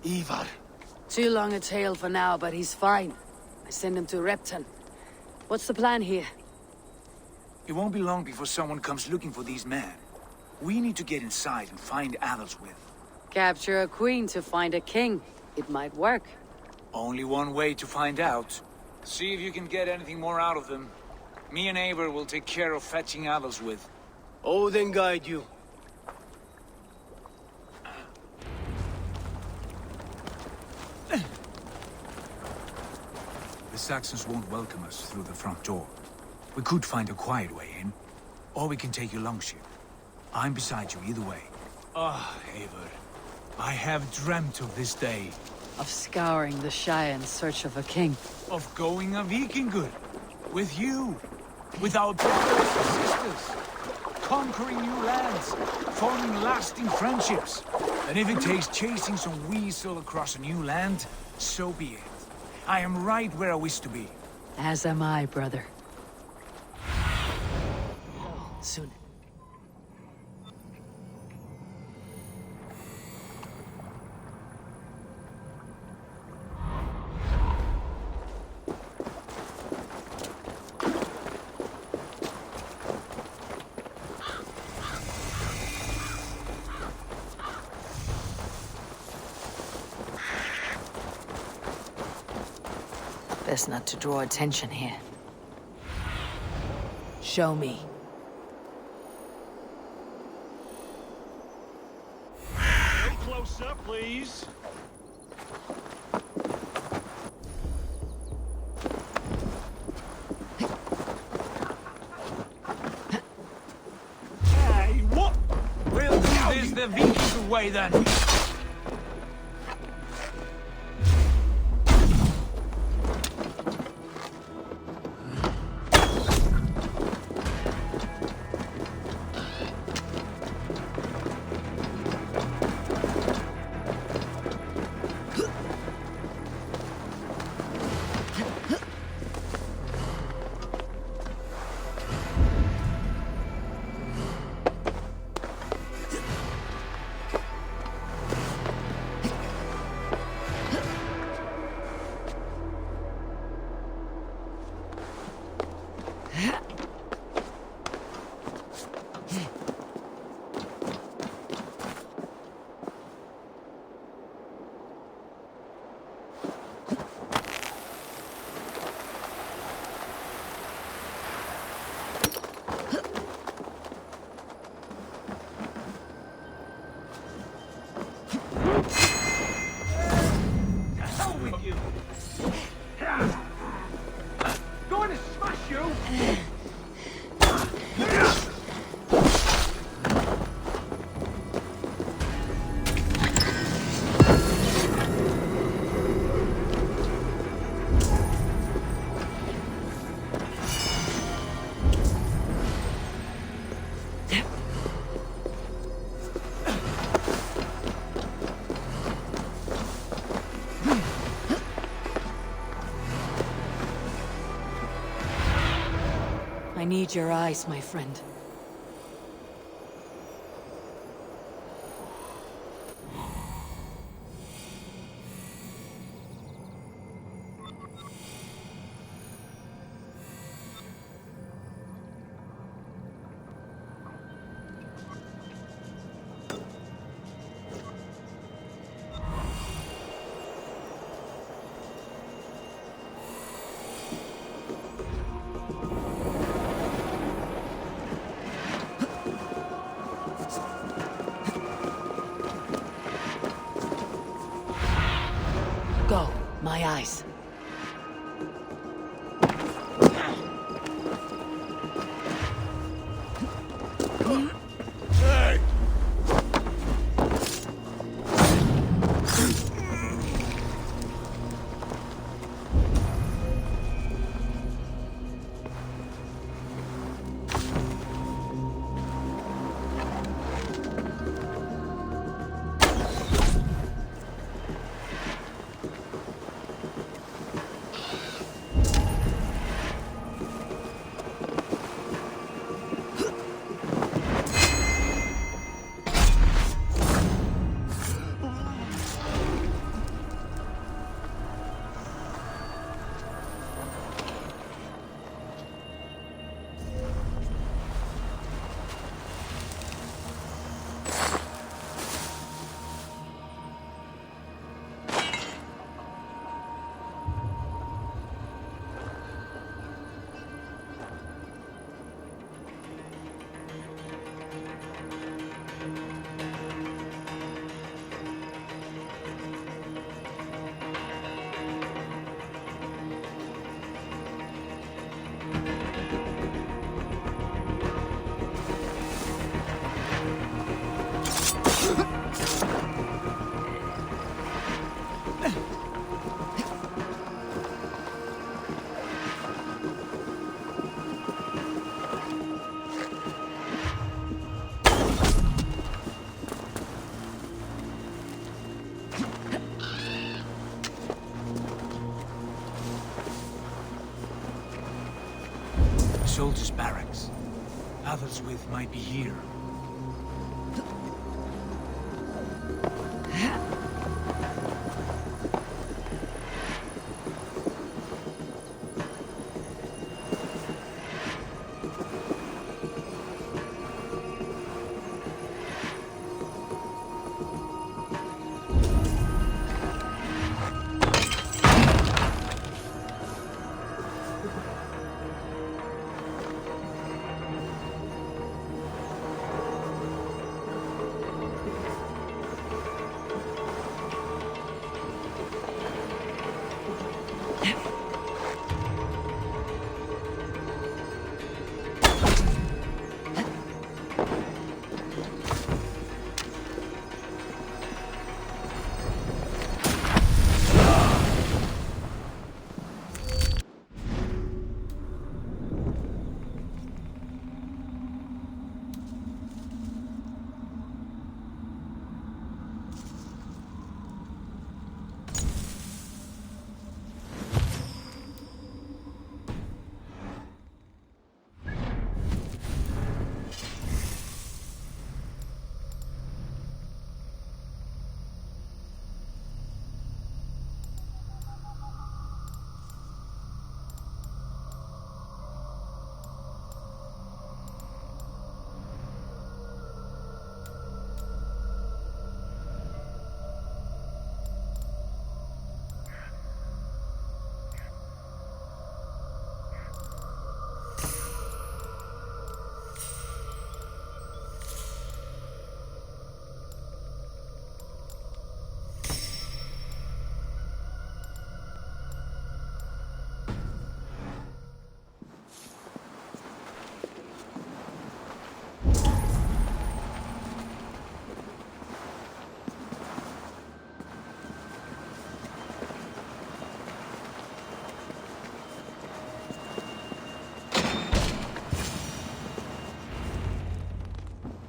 Ivar. Too long a tale for now, but he's fine. I send him to Repton. What's the plan here? It won't be long before someone comes looking for these men. We need to get inside and find Adelswith. Capture a queen to find a king. It might work. Only one way to find out. See if you can get anything more out of them. Me and Eivor will take care of fetching Adelswith. Odin guide you. The Saxons won't welcome us through the front door. We could find a quiet way in, or we can take your longship. I'm beside you either way. Ah, Eivor. I have dreamt of this day. Of scouring the Shire in search of a king. Of going a Viking good. With you. With our brothers and sisters. Conquering new lands. Forming lasting friendships. And if it takes chasing some weasel across a new land, so be it. I am right where I wish to be. As am I, brother. Soon. Best not to draw attention here. Show me. No closer, please. Hey, what? We'll do this the Viking way then. Going to smash you! I need your eyes, my friend. Go, my eyes. soldiers' barracks. Athelstwith might be here.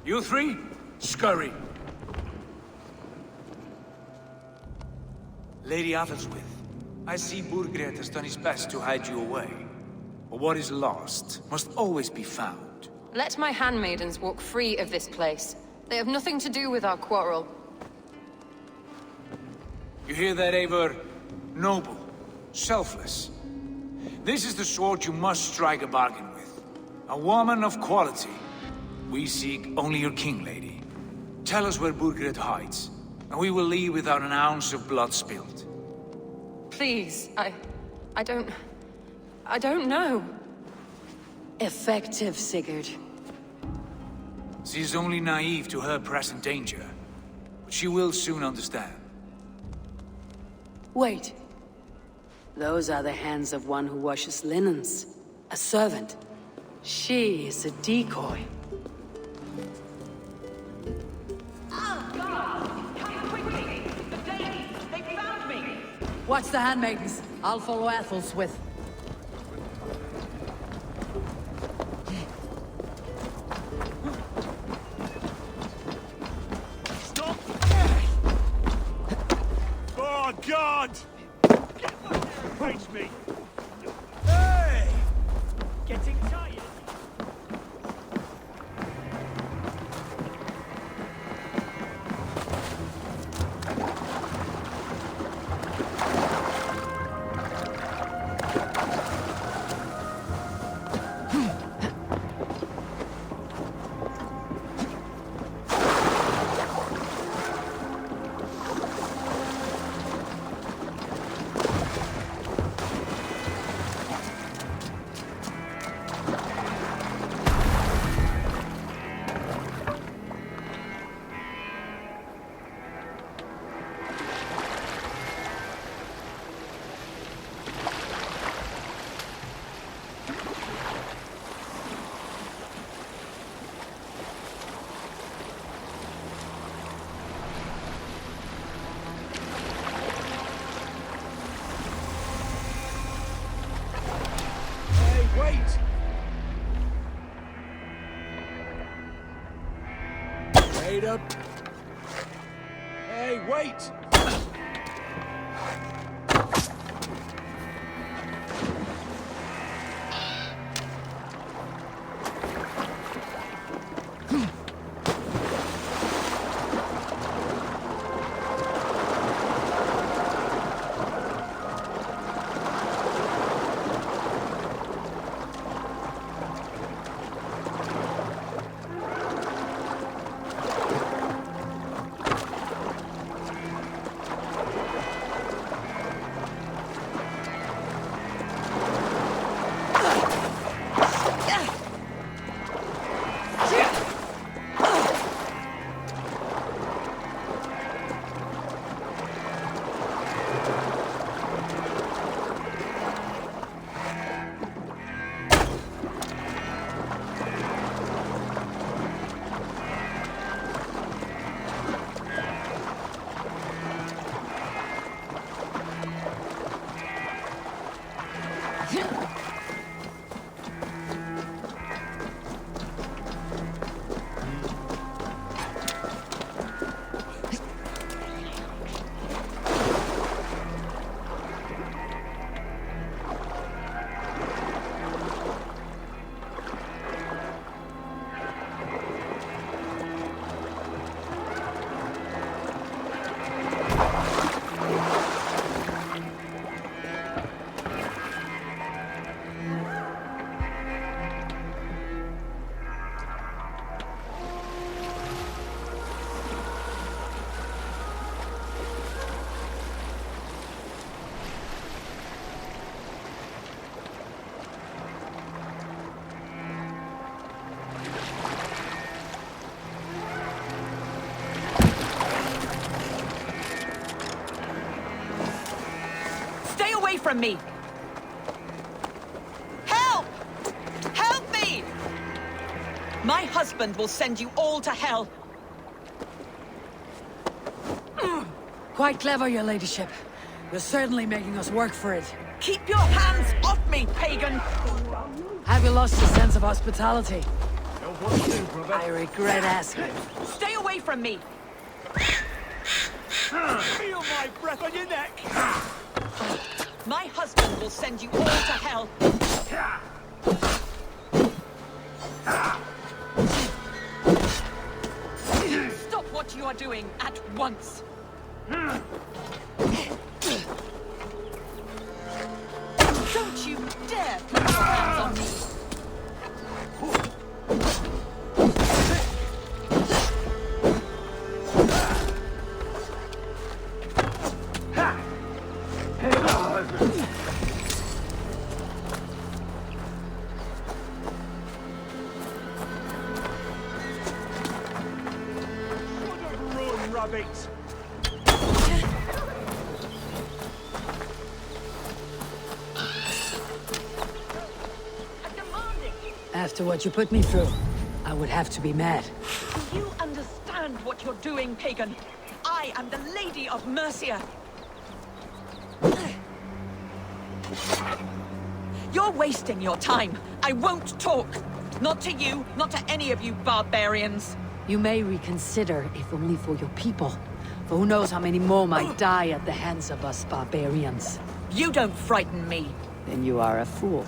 You three, scurry. Lady Athelstwith, I see Burgred has done his best to hide you away. But what is lost must always be found. Let my handmaidens walk free of this place. They have nothing to do with our quarrel. You hear that, Eivor? Noble, selfless. This is the sword you must strike a bargain with. A woman of quality. We seek only your king, lady. Tell us where Burgred hides, and we will leave without an ounce of blood spilled. Please, I don't know. Effective, Sigurd. She is only naive to her present danger, but she will soon understand. Wait. Those are the hands of one who washes linens. A servant. She is a decoy. Watch the handmaidens. I'll follow Athelstwith. Stop! Oh, God! Face me! Hey! Getting tired. Wait up. Hey, wait! From me! Help! Help me! My husband will send you all to hell. Quite clever, your ladyship. You're certainly making us work for it. Keep your hands off me, pagan! Have you lost your sense of hospitality? I regret asking. Stay away from me! Feel my breath on your neck! My husband will send you all to hell. Stop what you are doing at once. Don't you dare put your hands on me. After what you put me through, I would have to be mad. Do you understand what you're doing, pagan? I am the Lady of Mercia. You're wasting your time. I won't talk. Not to you, not to any of you barbarians. You may reconsider, if only for your people. For who knows how many more might die at the hands of us barbarians. You don't frighten me. Then you are a fool.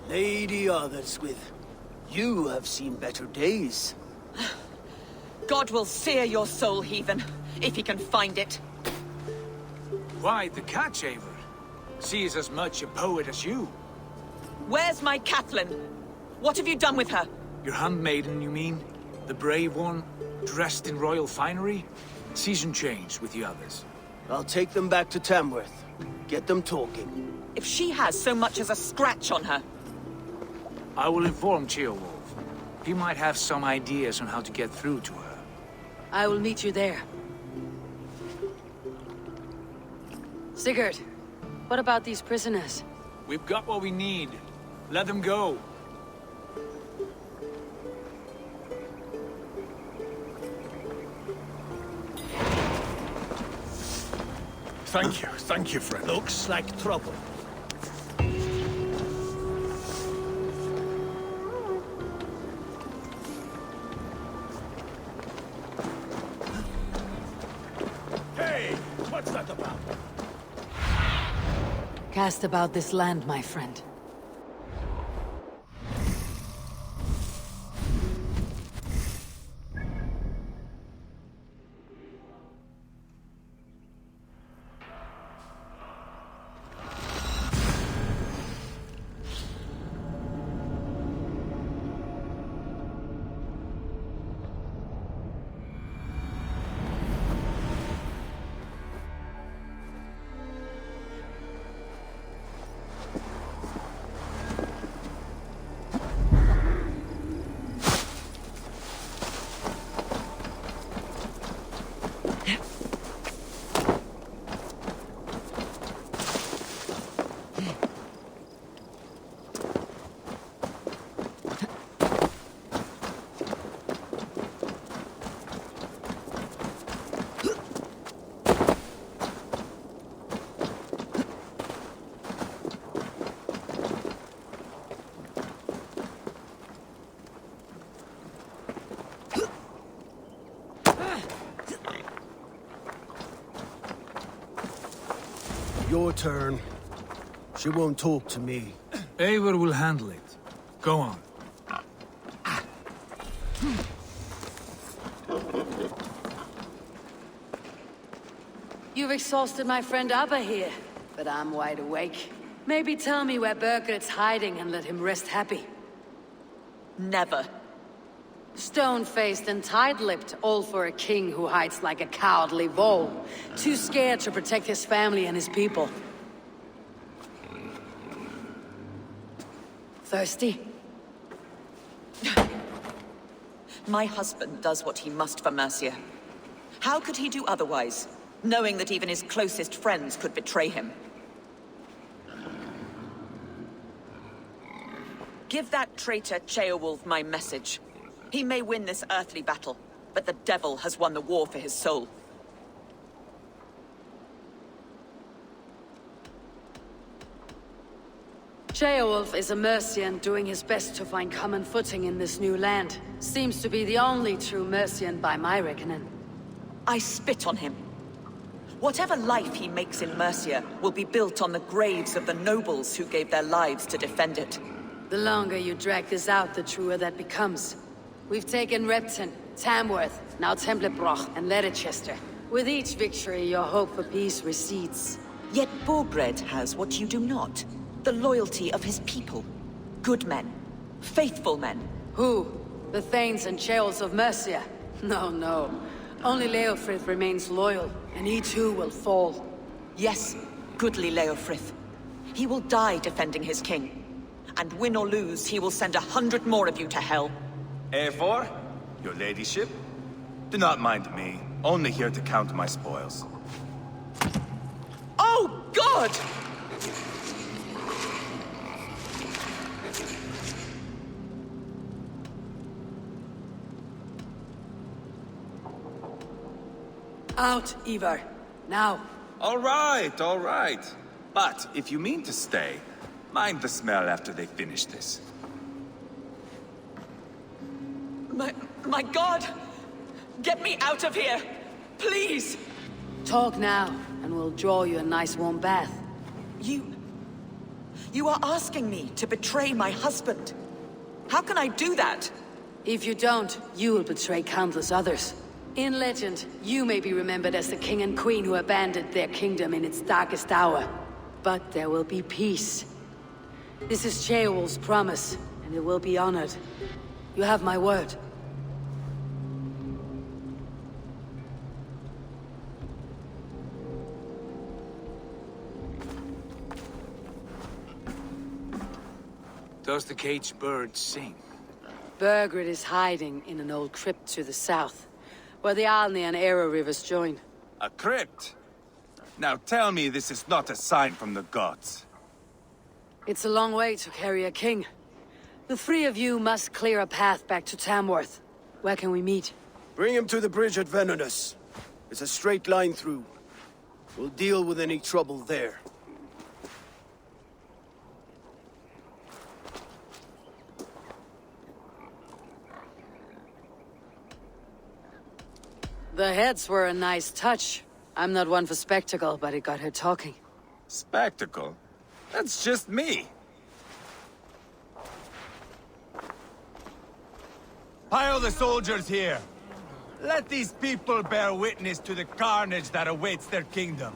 Lady Otherswith, you have seen better days. God will sear your soul, heathen, if he can find it. Quite the catch, Eivor. She is as much a poet as you. Where's my Catherine? What have you done with her? Your handmaiden, you mean? The brave one, dressed in royal finery? Season changed with the others. I'll take them back to Tamworth. Get them talking. If she has so much as a scratch on her. I will inform Ceolwulf. He might have some ideas on how to get through to her. I will meet you there. Sigurd, what about these prisoners? We've got what we need. Let them go. Thank you, friend. Looks like trouble. Hey, what's that about? Cast about this land, my friend. Your turn. She won't talk to me. Eivor will handle it. Go on. You've exhausted my friend Abba here, but I'm wide awake. Maybe tell me where Burgred's hiding and let him rest happy. Never. Stone-faced and tight-lipped, all for a king who hides like a cowardly vole. Too scared to protect his family and his people. Thirsty? My husband does what he must for Mercia. How could he do otherwise, knowing that even his closest friends could betray him? Give that traitor Ceolwulf my message. He may win this earthly battle, but the devil has won the war for his soul. Ceolwulf is a Mercian doing his best to find common footing in this new land. Seems to be the only true Mercian by my reckoning. I spit on him. Whatever life he makes in Mercia will be built on the graves of the nobles who gave their lives to defend it. The longer you drag this out, the truer that becomes. We've taken Repton, Tamworth, now Templar and Ledecestrescire. With each victory, your hope for peace recedes. Yet Burgred has what you do not. The loyalty of his people. Good men. Faithful men. Who? The Thanes and Ceolwulfs of Mercia? No, no. Only Leofrith remains loyal, and he too will fall. Yes, goodly Leofrith. He will die defending his king. And win or lose, he will send 100 more of you to hell. Eivor, your ladyship? Do not mind me. Only here to count my spoils. Oh, God! Out, Eivor. Now. All right. But if you mean to stay, mind the smell after they finish this. My God! Get me out of here! Please! Talk now, and we'll draw you a nice warm bath. You are asking me to betray my husband. How can I do that? If you don't, you will betray countless others. In legend, you may be remembered as the king and queen who abandoned their kingdom in its darkest hour. But there will be peace. This is Ceolwulf's promise, and it will be honored. You have my word. Does the caged bird sing? Burgred is hiding in an old crypt to the south, where the Alni and Arrow rivers join. A crypt? Now tell me this is not a sign from the gods. It's a long way to carry a king. The three of you must clear a path back to Tamworth. Where can we meet? Bring him to the bridge at Venonus. It's a straight line through. We'll deal with any trouble there. The heads were a nice touch. I'm not one for spectacle, but it got her talking. Spectacle? That's just me. Pile the soldiers here. Let these people bear witness to the carnage that awaits their kingdom.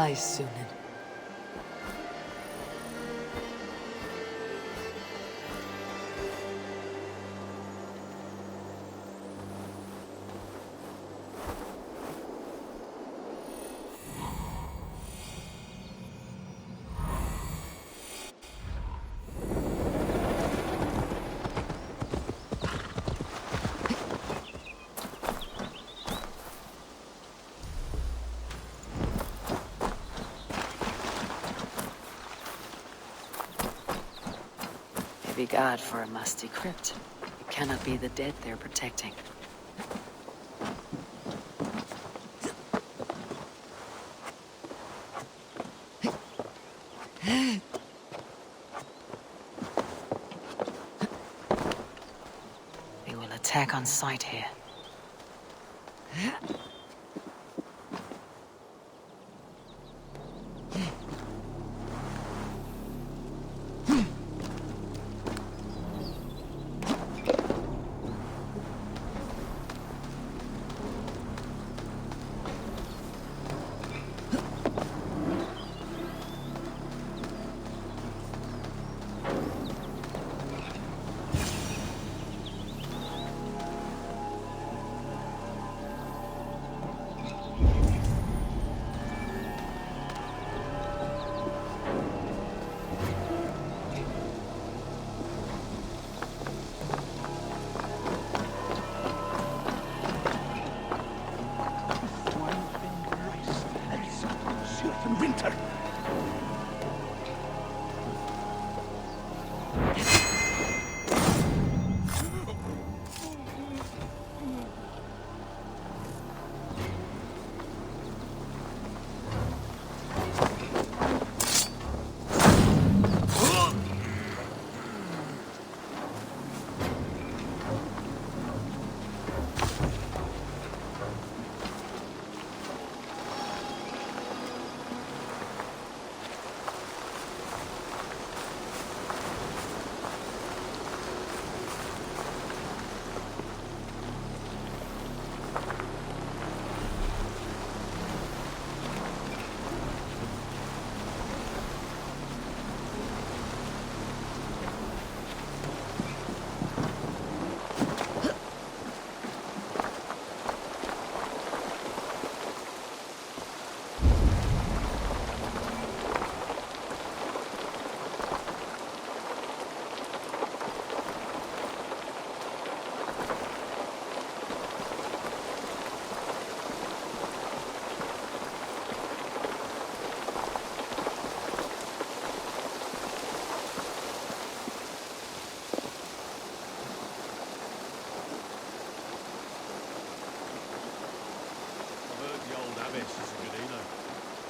rise, Sunan. Be God for a musty crypt. It cannot be the dead they're protecting. They will attack on sight here. Winter!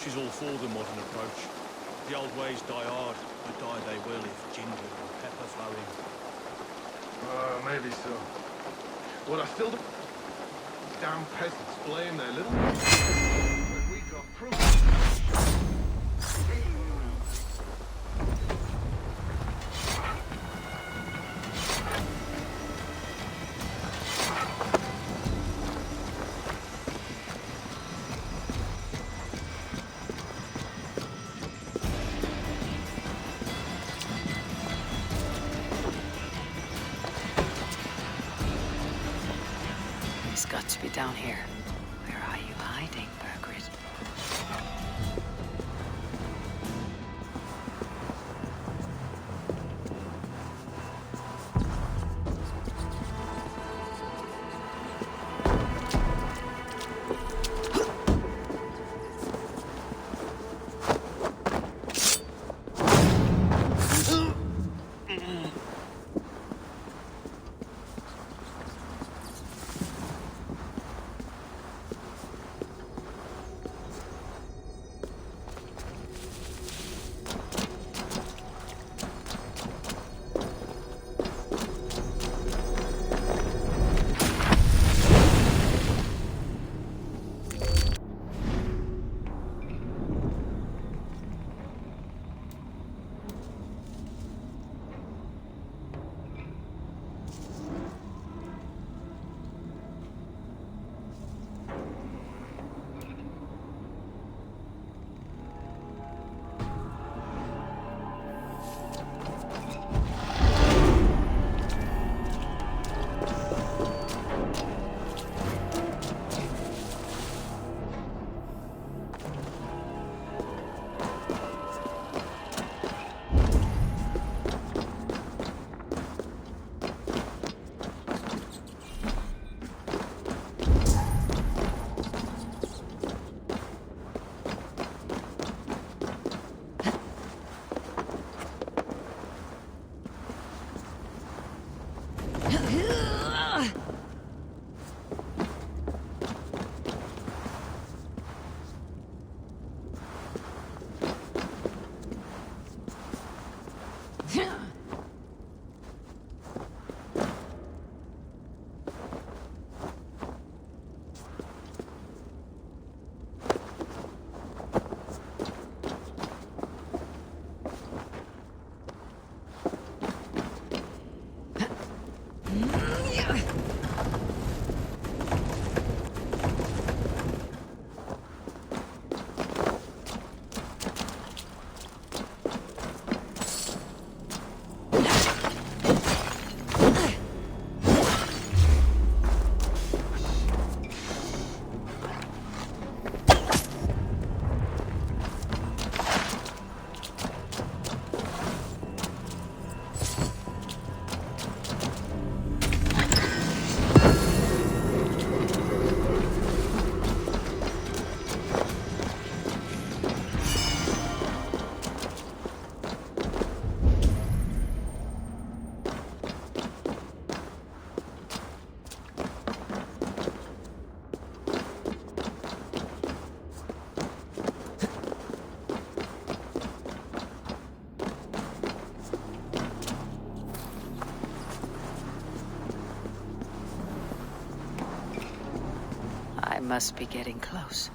She's all for the modern approach. The old ways die hard, but die they will if ginger and pepper flowing. Maybe so. Well, I still don't... Damn peasants blame their little... But we got proof. To be down here. Where are you hiding, Birgit? I must be getting close.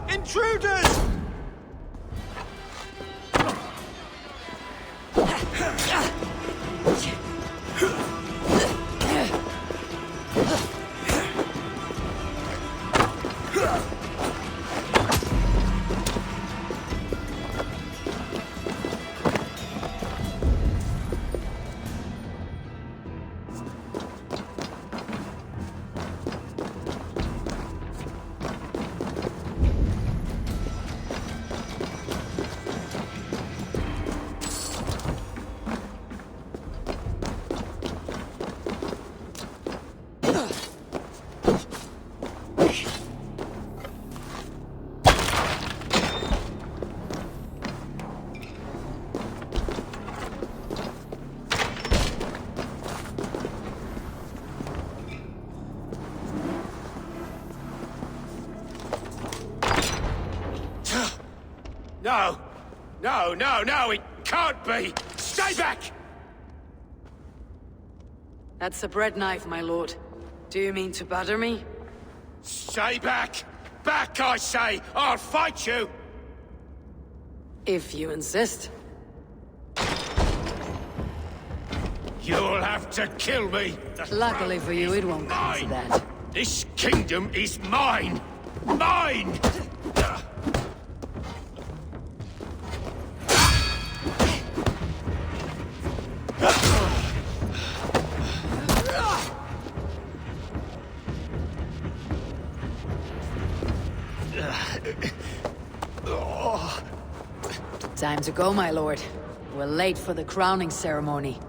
Intruders! No! No, no, no! It can't be! Stay back! That's a bread knife, my lord. Do you mean to batter me? Stay back! Back, I say! I'll fight you! If you insist. You'll have to kill me! Luckily for you, it won't come to that. This kingdom is mine! Mine! Time to go, my lord. We're late for the crowning ceremony.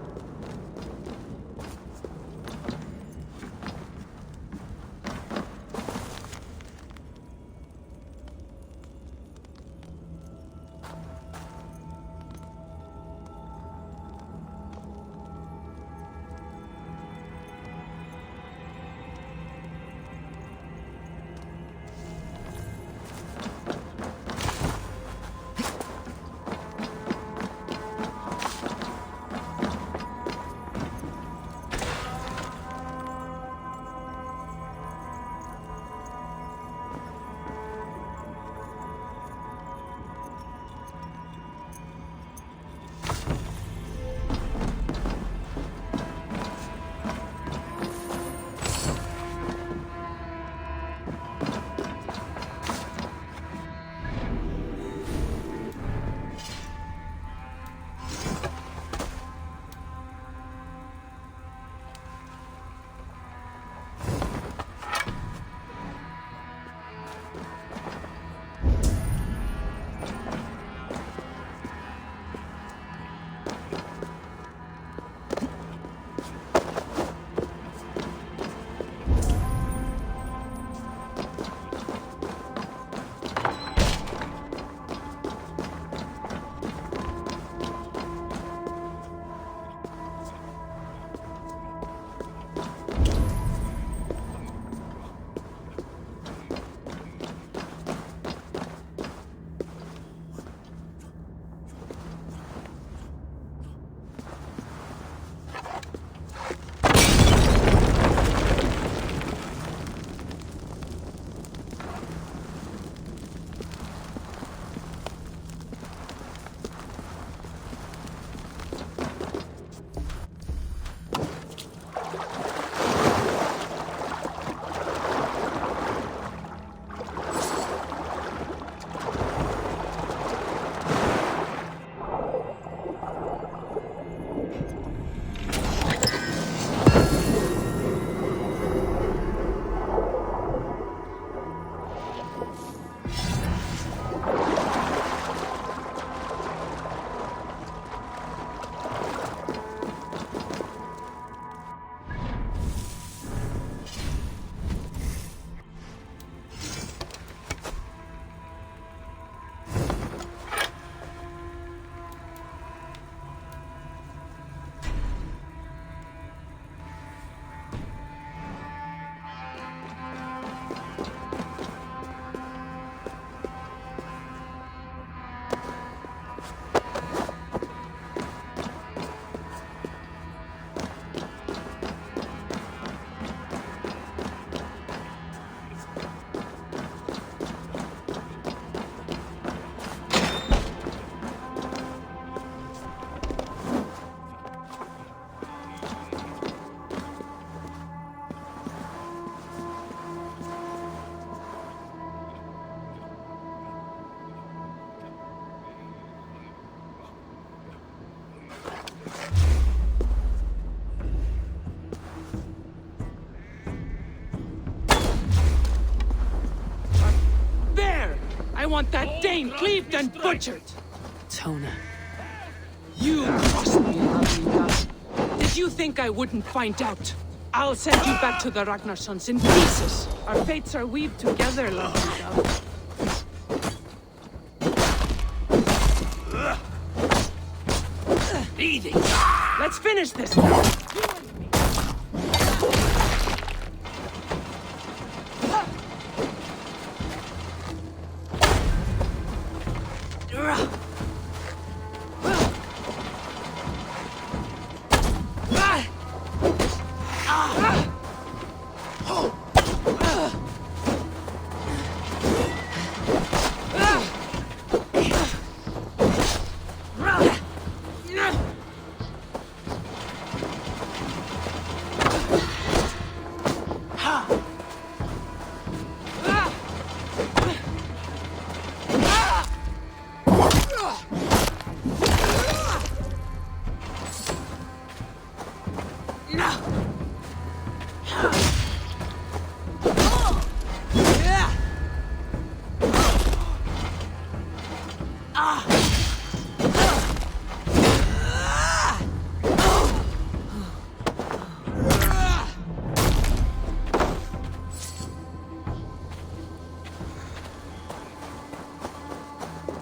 I want that Dane cleaved and butchered! Tona. You crossed me, Lavrinda. Did you think I wouldn't find out? I'll send you back to the Ragnarsons in pieces. Our fates are weaved together, Lavrinda. Easy. Let's finish this now.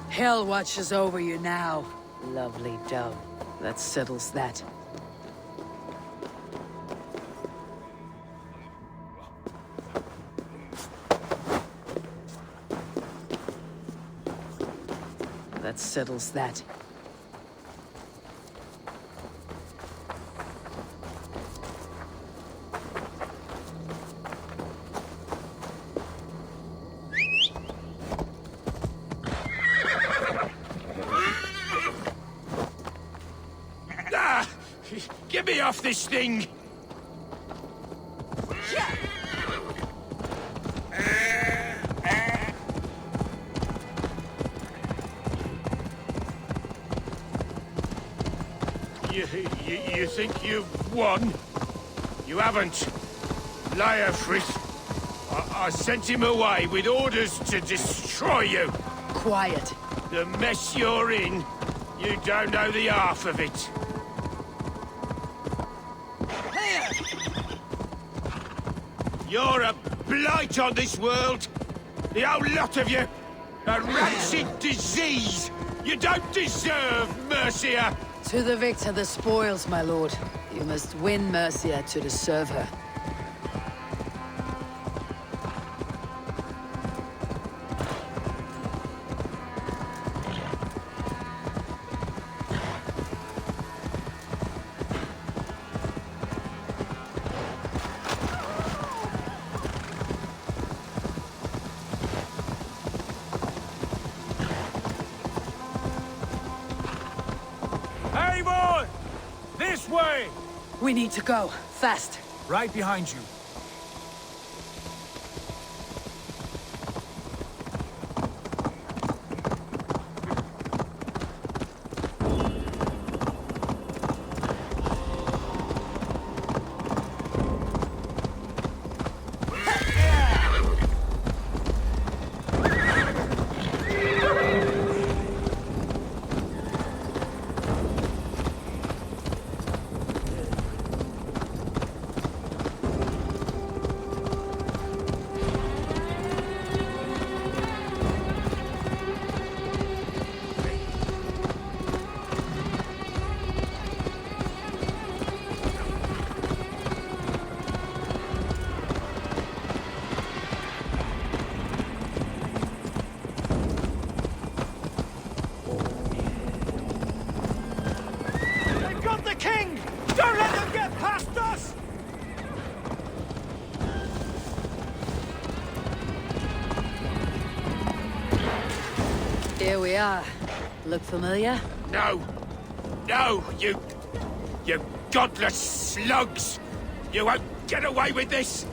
Hell watches over you now, lovely dove. That settles that. That settles that. Get me off this thing! You think you've won? You haven't. Leofrith. I sent him away with orders to destroy you. Quiet. The mess you're in, you don't know the half of it. You're a blight on this world. The whole lot of you. A rancid disease. You don't deserve Mercia. To the victor the spoils, my lord. You must win Mercia to deserve her. Eivor! This way! We need to go. Fast. Right behind you. Here we are. Look familiar? No! No, you godless slugs! You won't get away with this!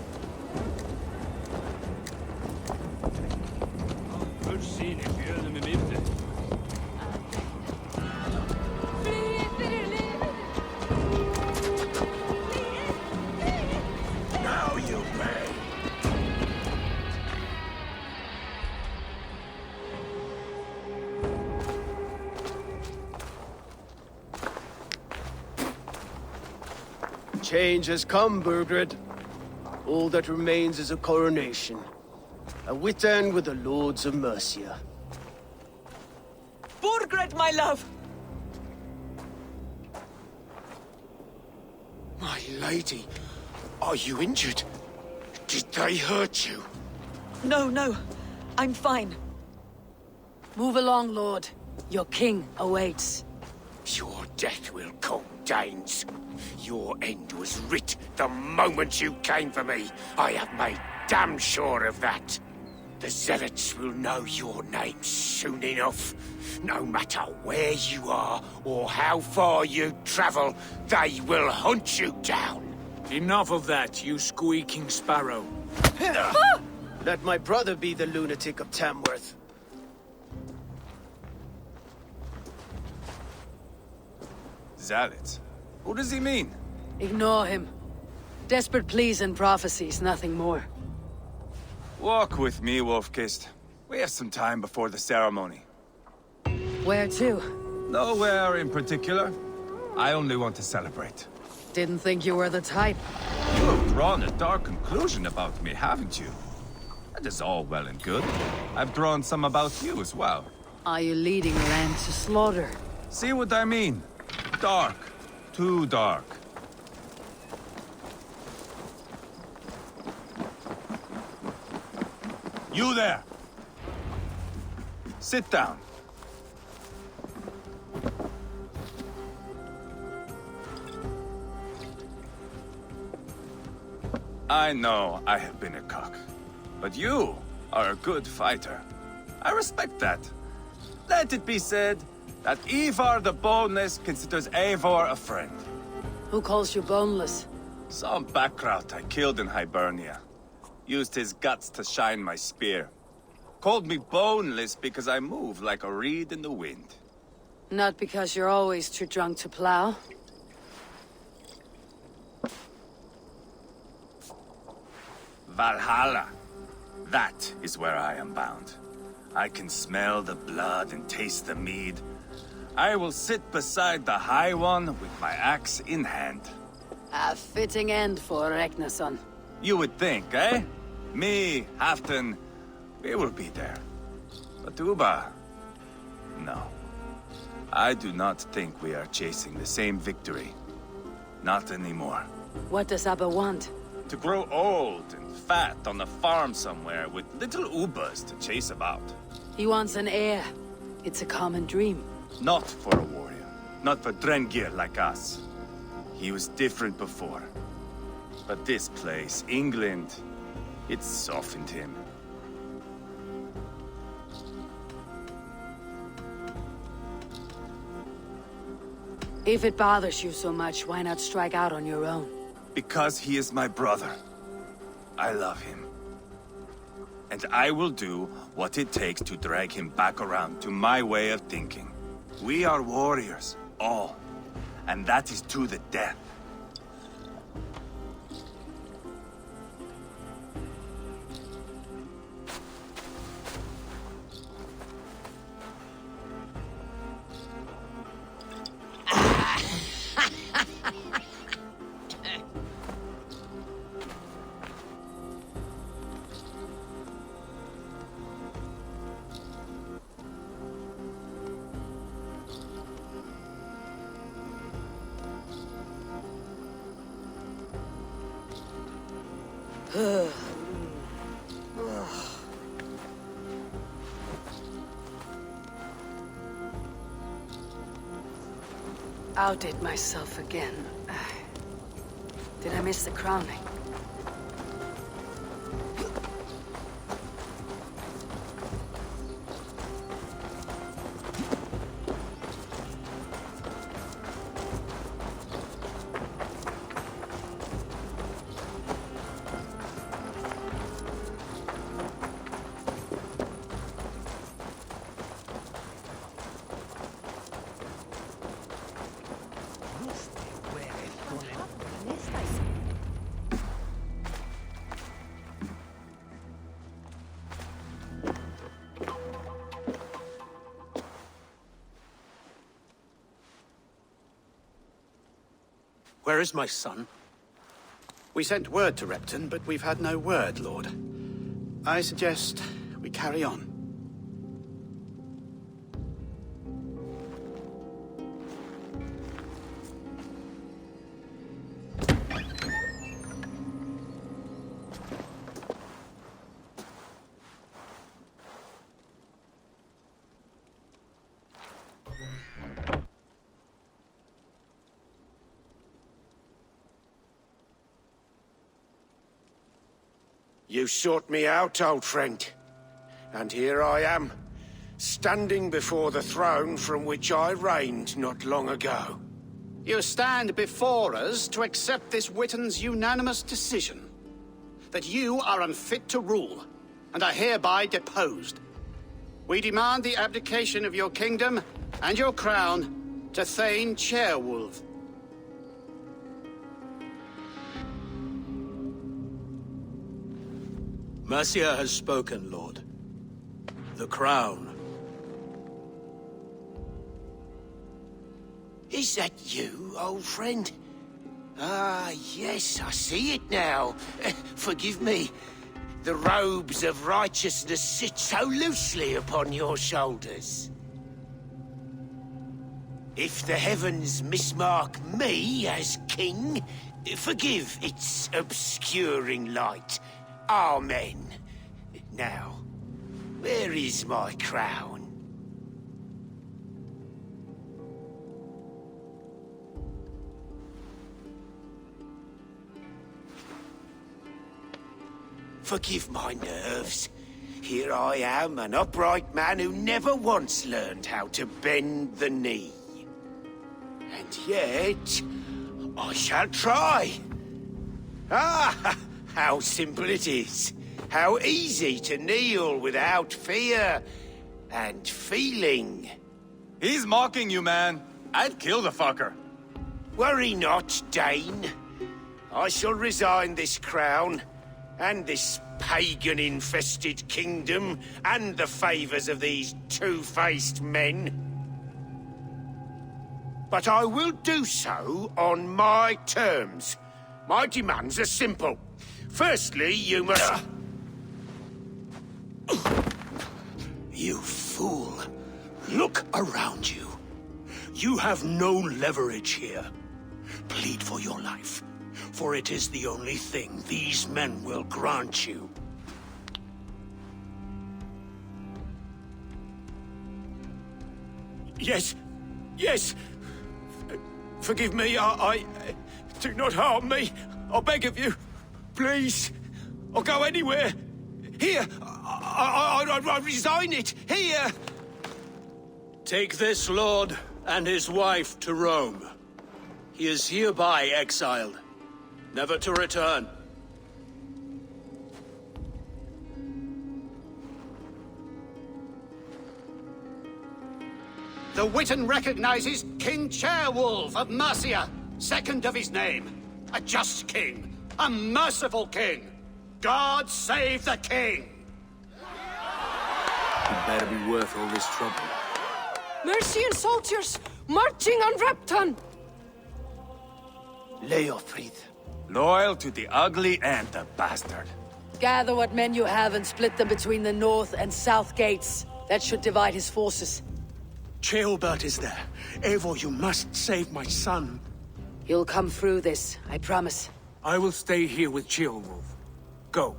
Good scene if you hear them in Ibn. Now you pay! Change has come, Burgred. All that remains is a coronation. A wit end with the Lords of Mercia. Burgred, my love! My lady, are you injured? Did they hurt you? No, no. I'm fine. Move along, Lord. Your king awaits. Your death will come, Danes. Your end was writ the moment you came for me. I have made damn sure of that. The Zealots will know your name soon enough. No matter where you are or how far you travel, they will hunt you down. Enough of that, you squeaking sparrow. Let my brother be the lunatic of Tamworth. Zealots? What does he mean? Ignore him. Desperate pleas and prophecies, nothing more. Walk with me, Wolfkist. We have some time before the ceremony. Where to? Nowhere in particular. I only want to celebrate. Didn't think you were the type. You have drawn a dark conclusion about me, haven't you? That is all well and good. I've drawn some about you as well. Are you leading a land to slaughter? See what I mean? Dark. Too dark. You there! Sit down. I know I have been a cock, but you are a good fighter. I respect that. Let it be said that Eivor the Boneless considers Eivor a friend. Who calls you boneless? Some backrout I killed in Hibernia. Used his guts to shine my spear. Called me boneless because I move like a reed in the wind. Not because you're always too drunk to plow. Valhalla. That is where I am bound. I can smell the blood and taste the mead. I will sit beside the High One with my axe in hand. A fitting end for Ragnarsson. You would think, eh? Me, Halfdan, we will be there. But Uba... no. I do not think we are chasing the same victory. Not anymore. What does Abba want? To grow old and fat on a farm somewhere with little Ubas to chase about. He wants an heir. It's a common dream. Not for a warrior. Not for Drengir like us. He was different before. But this place, England, it softened him. If it bothers you so much, why not strike out on your own? Because he is my brother. I love him. And I will do what it takes to drag him back around to my way of thinking. We are warriors, all. And that is to the death. Outdid myself again. Did I miss the crowning? Where is my son? We sent word to Repton, but we've had no word, Lord. I suggest we carry on. You sought me out, old friend. And here I am, standing before the throne from which I reigned not long ago. You stand before us to accept this Witten's unanimous decision. That you are unfit to rule, and are hereby deposed. We demand the abdication of your kingdom and your crown to Thane Chairwolf. Mercia has spoken, Lord. The crown. Is that you, old friend? Ah, yes, I see it now. Forgive me. The robes of righteousness sit so loosely upon your shoulders. If the heavens mismark me as king, forgive its obscuring light. Amen. Now, where is my crown? Forgive my nerves. Here I am, an upright man who never once learned how to bend the knee. And yet, I shall try. Ah, how simple it is. How easy to kneel without fear and feeling. He's mocking you, man. I'd kill the fucker. Worry not, Dane. I shall resign this crown, and this pagan-infested kingdom, and the favors of these two-faced men. But I will do so on my terms. My demands are simple. Firstly, you must... You fool. Look around you. You have no leverage here. Plead for your life, for it is the only thing these men will grant you. Yes, yes. Forgive me, I... Do not harm me. I beg of you. Please. I'll go anywhere. Here. I resign it. Here. Take this lord and his wife to Rome. He is hereby exiled, never to return. The Witan recognizes King Chairwolf of Mercia, second of his name. A just king, a merciful king. God save the king! It better be worth all this trouble. Mercian soldiers marching on Repton! Leofrid. Loyal to the ugly and the bastard. Gather what men you have and split them between the north and south gates. That should divide his forces. Ceolbert is there. Eivor, you must save my son. You'll come through this, I promise. I will stay here with Ceolwulf. Go.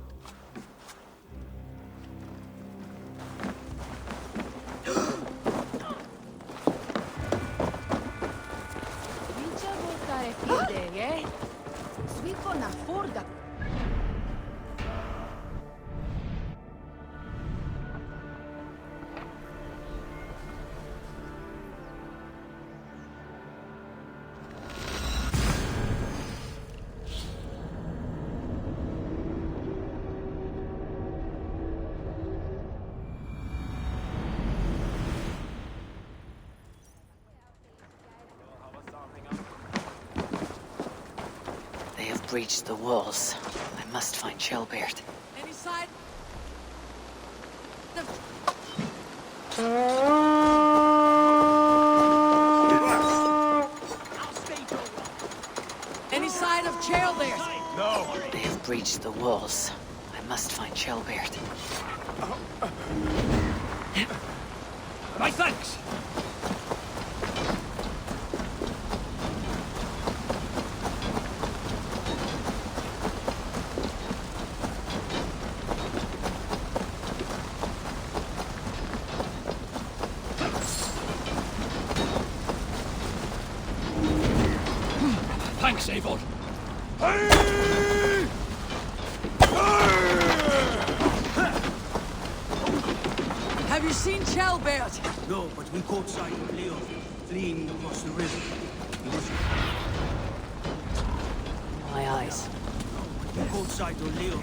Breached the walls. I must find Ceolbert. Any side? Any sign of Ceolbert? No. They have breached the walls. I must find Ceolbert. My thanks! Thanks, Eivor. Have you seen Ceolbert? No, but we caught sight of Leo fleeing across the river. My eyes. We caught sight of Leo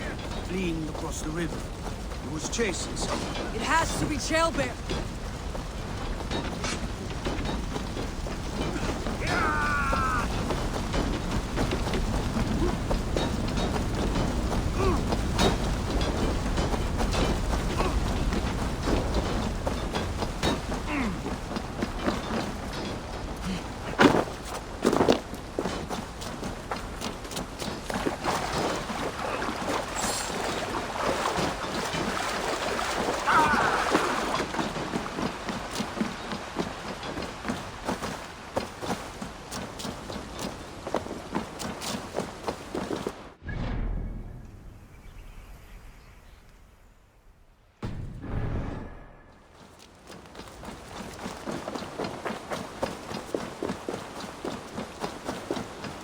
fleeing across the river. He was chasing someone. It has to be Ceolbert.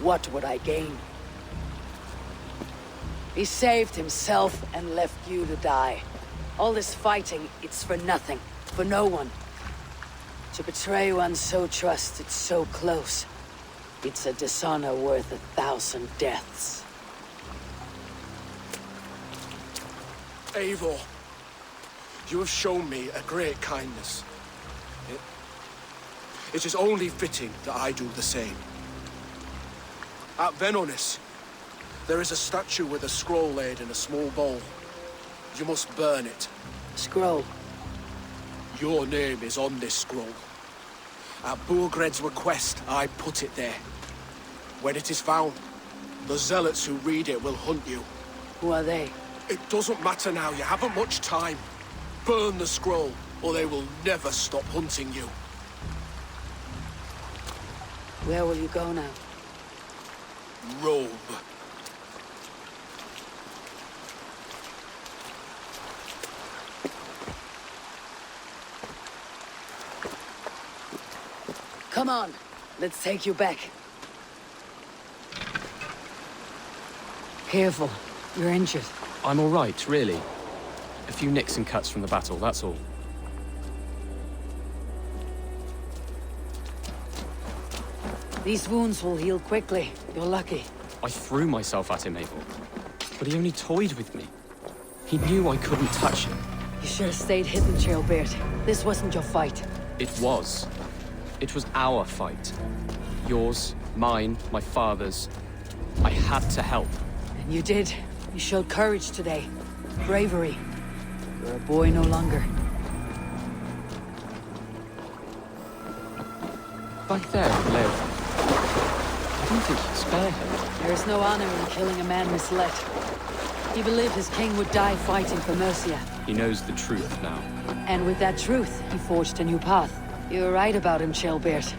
what would I gain? He saved himself and left you to die. All this fighting, it's for nothing, for no one. To betray one so trusted, so close, it's a dishonor worth 1,000 deaths. Eivor, you have shown me a great kindness. It is only fitting that I do the same. At Venonis, there is a statue with a scroll laid in a small bowl. You must burn it. Scroll? Your name is on this scroll. At Burgred's request, I put it there. When it is found, the zealots who read it will hunt you. Who are they? It doesn't matter now, you haven't much time. Burn the scroll, or they will never stop hunting you. Where will you go now? Rome. Come on, let's take you back. Careful, you're injured. I'm all right, really. A few nicks and cuts from the battle, that's all. These wounds will heal quickly. You're lucky. I threw myself at him, Eivor. But he only toyed with me. He knew I couldn't touch him. You should have stayed hidden, Chaelbert. This wasn't your fight. It was. It was our fight. Yours, mine, my father's. I had to help. And you did. You showed courage today. Bravery. You're a boy no longer. Back there, Lev. I don't think you'd spare him. There is no honor in killing a man misled. He believed his king would die fighting for Mercia. He knows the truth now. And with that truth, he forged a new path. You were right about him, Chaelbert.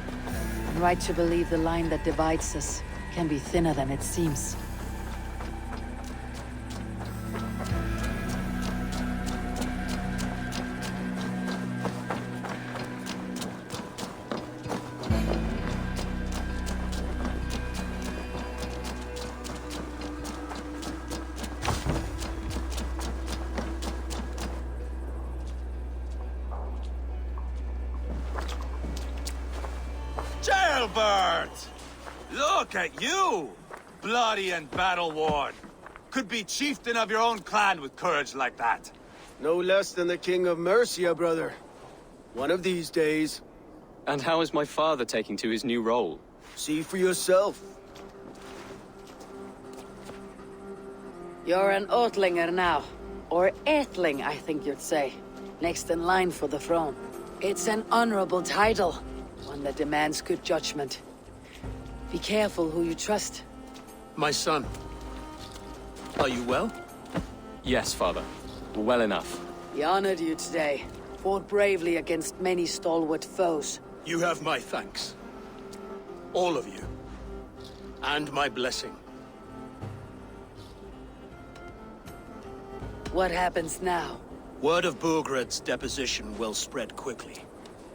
And right to believe the line that divides us can be thinner than it seems. Jailbird! Look at you! Bloody and battle-worn. Could be chieftain of your own clan with courage like that. No less than the King of Mercia, brother. One of these days. And how is my father taking to his new role? See for yourself. You're an Oatlinger now. Or Aethling, I think you'd say. Next in line for the throne. It's an honorable title. One that demands good judgment. Be careful who you trust. My son. Are you well? Yes, father. Well enough. He honored you today. Fought bravely against many stalwart foes. You have my thanks. All of you. And my blessing. What happens now? Word of Burgred's deposition will spread quickly.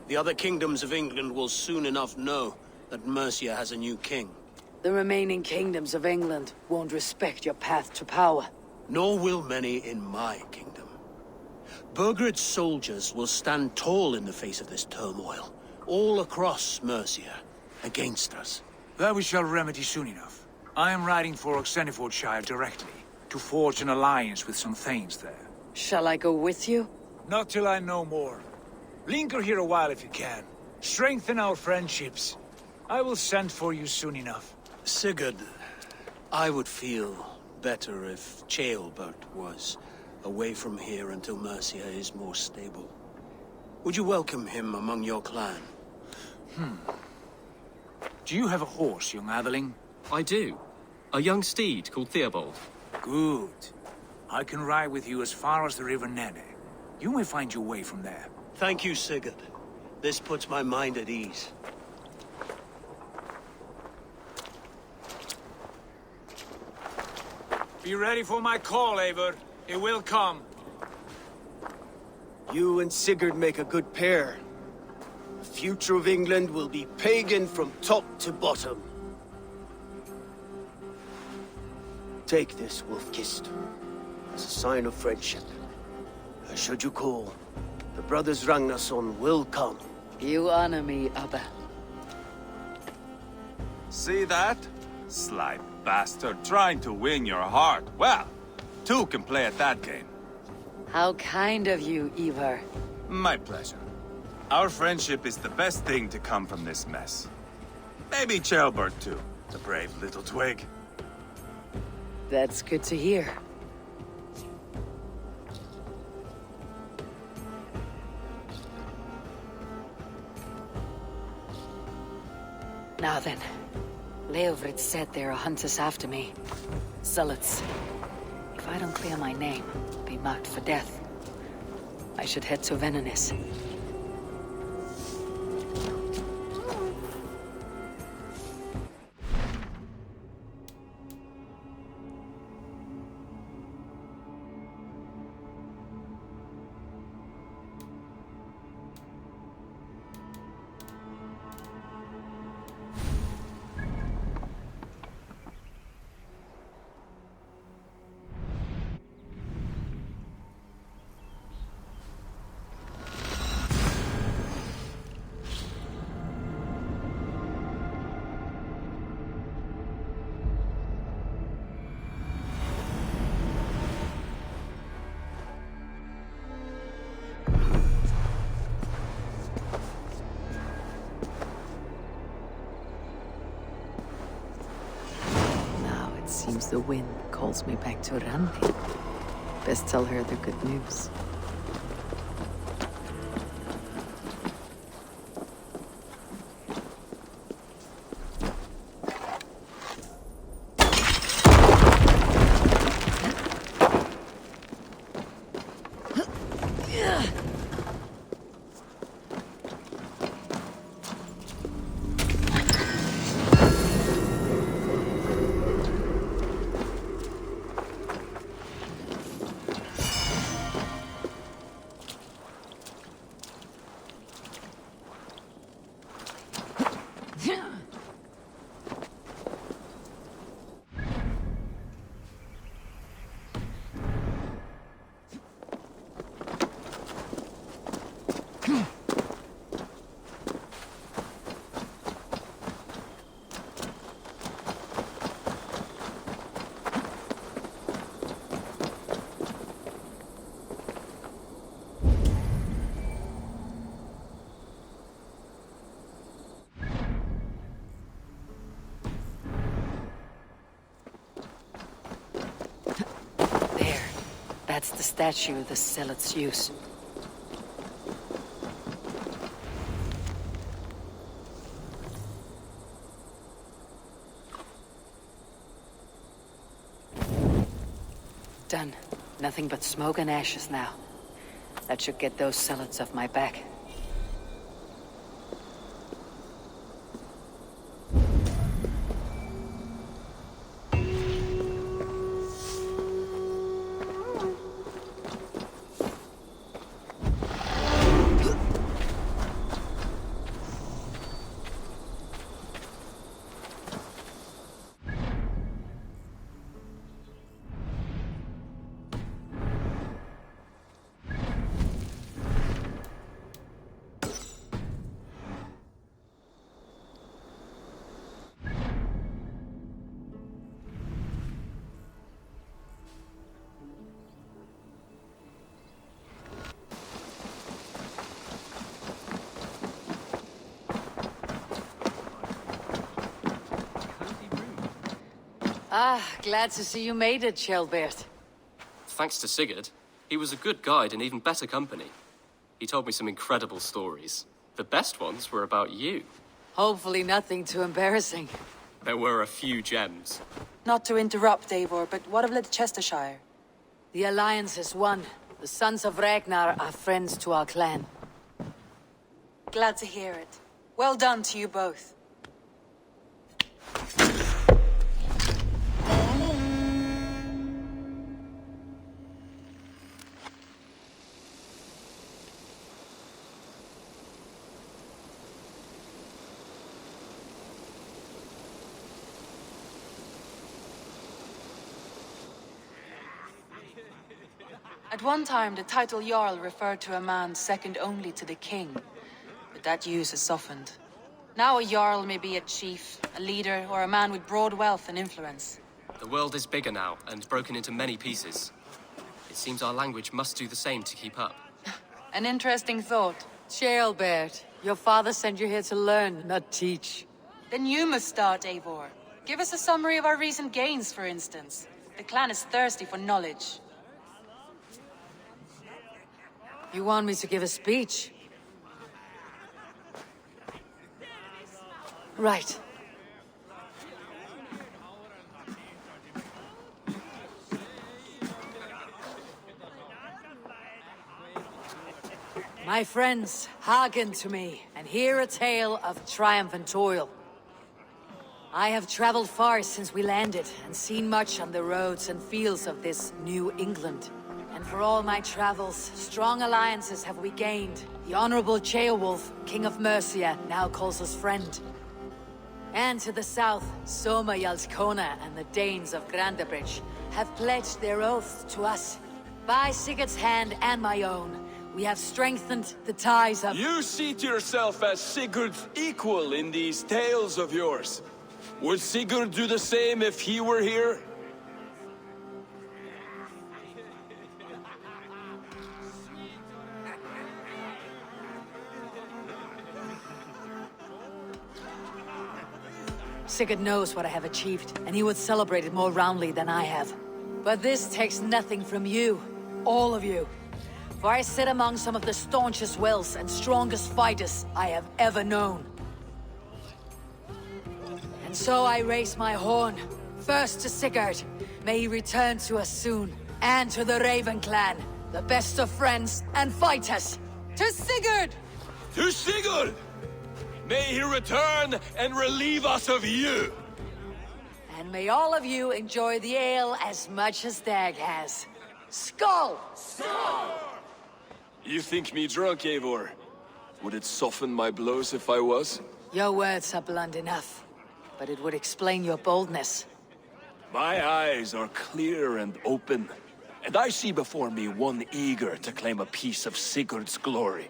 The other kingdoms of England will soon enough know that Mercia has a new king. The remaining kingdoms of England won't respect your path to power. Nor will many in my kingdom. Burgred's soldiers will stand tall in the face of this turmoil, all across Mercia, against us. That we shall remedy soon enough. I am riding for Oxenfordshire directly, to forge an alliance with some thanes there. Shall I go with you? Not till I know more. Linger here a while if you can. Strengthen our friendships. I will send for you soon enough. Sigurd, I would feel better if Chaelbert was away from here until Mercia is more stable. Would you welcome him among your clan? Do you have a horse, young Atheling? I do. A young steed called Theobald. Good. I can ride with you as far as the River Nene. You may find your way from there. Thank you, Sigurd. This puts my mind at ease. Be ready for my call, Eivor. It will come. You and Sigurd make a good pair. The future of England will be pagan from top to bottom. Take this, Wolf-Kissed, as a sign of friendship. Should you call, the brothers Ragnarsson will come. You honor me, Abba. See that? Sly bastard trying to win your heart. Well, two can play at that game. How kind of you, Eivor. My pleasure. Our friendship is the best thing to come from this mess. Maybe Ceolbert too, the brave little twig. That's good to hear. Now then, Leofrid said there are hunters after me. Zealots. If I don't clear my name, I'll be marked for death. I should head to Venenis. Seems the wind calls me back to Randi. Best tell her the good news. That's the statue the Zealots use. Done. Nothing but smoke and ashes now. That should get those Zealots off my back. Ah, glad to see you made it, Ceolbert. Thanks to Sigurd. He was a good guide and even better company. He told me some incredible stories. The best ones were about you. Hopefully nothing too embarrassing. There were a few gems. Not to interrupt, Eivor, but what of Ledecestrescire? The Alliance has won. The Sons of Ragnar are friends to our clan. Glad to hear it. Well done to you both. At one time, the title Jarl referred to a man second only to the king. But that use has softened. Now a Jarl may be a chief, a leader, or a man with broad wealth and influence. The world is bigger now, and broken into many pieces. It seems our language must do the same to keep up. An interesting thought. Shealbert, your father sent you here to learn, not teach. Then you must start, Eivor. Give us a summary of our recent gains, for instance. The clan is thirsty for knowledge. You want me to give a speech? Right. My friends, hearken to me, and hear a tale of triumph and toil. I have traveled far since we landed, and seen much on the roads and fields of this New England. And for all my travels, strong alliances have we gained. The Honorable Ceolwulf, King of Mercia, now calls us friend. And to the south, Soma Jarlskona and the Danes of Grandabridge have pledged their oath to us. By Sigurd's hand and my own, we have strengthened the ties of— You seat yourself as Sigurd's equal in these tales of yours. Would Sigurd do the same if he were here? Sigurd knows what I have achieved, and he would celebrate it more roundly than I have. But this takes nothing from you, all of you. For I sit among some of the staunchest wills and strongest fighters I have ever known. And so I raise my horn, first to Sigurd. May he return to us soon. And to the Raven clan, the best of friends and fighters. To Sigurd! To Sigurd! May he return and relieve us of you! And may all of you enjoy the ale as much as Dag has. Skull! Skull! You think me drunk, Eivor? Would it soften my blows if I was? Your words are blunt enough, but it would explain your boldness. My eyes are clear and open, and I see before me one eager to claim a piece of Sigurd's glory.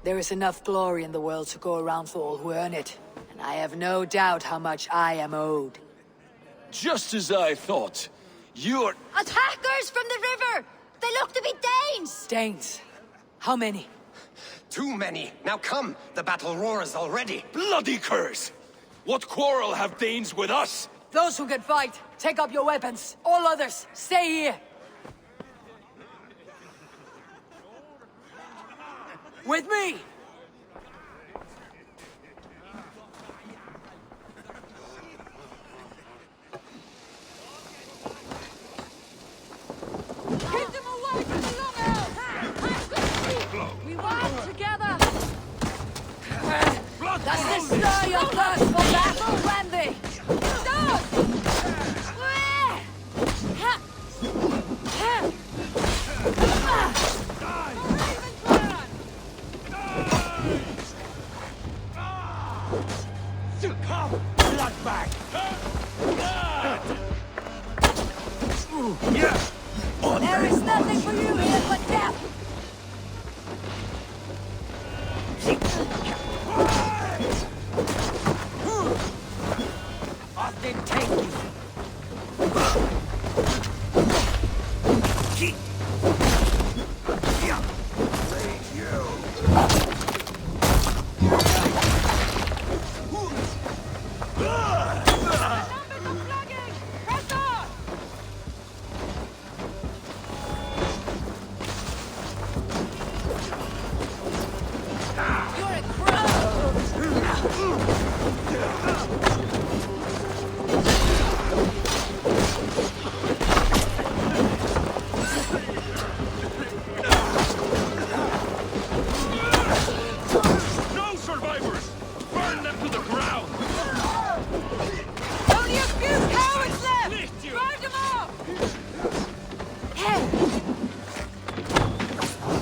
There is enough glory in the world to go around for all who earn it, and I have no doubt how much I am owed. Just as I thought. You're— Attackers from the river! They look to be Danes! Danes? How many? Too many. Now come, the battle roars already. Bloody curse! What quarrel have Danes with us? Those who can fight, take up your weapons. All others, stay here. With me! Keep them away from the long elves! We work together! Does this stir your thirst for battle, Randy? Bloodbag! There is nothing for you here but death! I didn't take you. No survivors! Burn them to the ground! Only a few cowards left! Drive them off!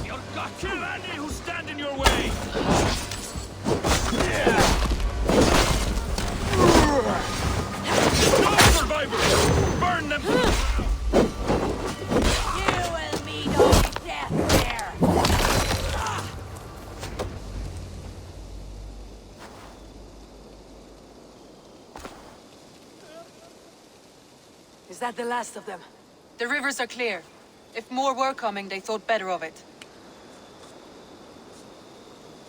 You've got to kill any who stand in your way! Is that the last of them? The rivers are clear. If more were coming, they thought better of it.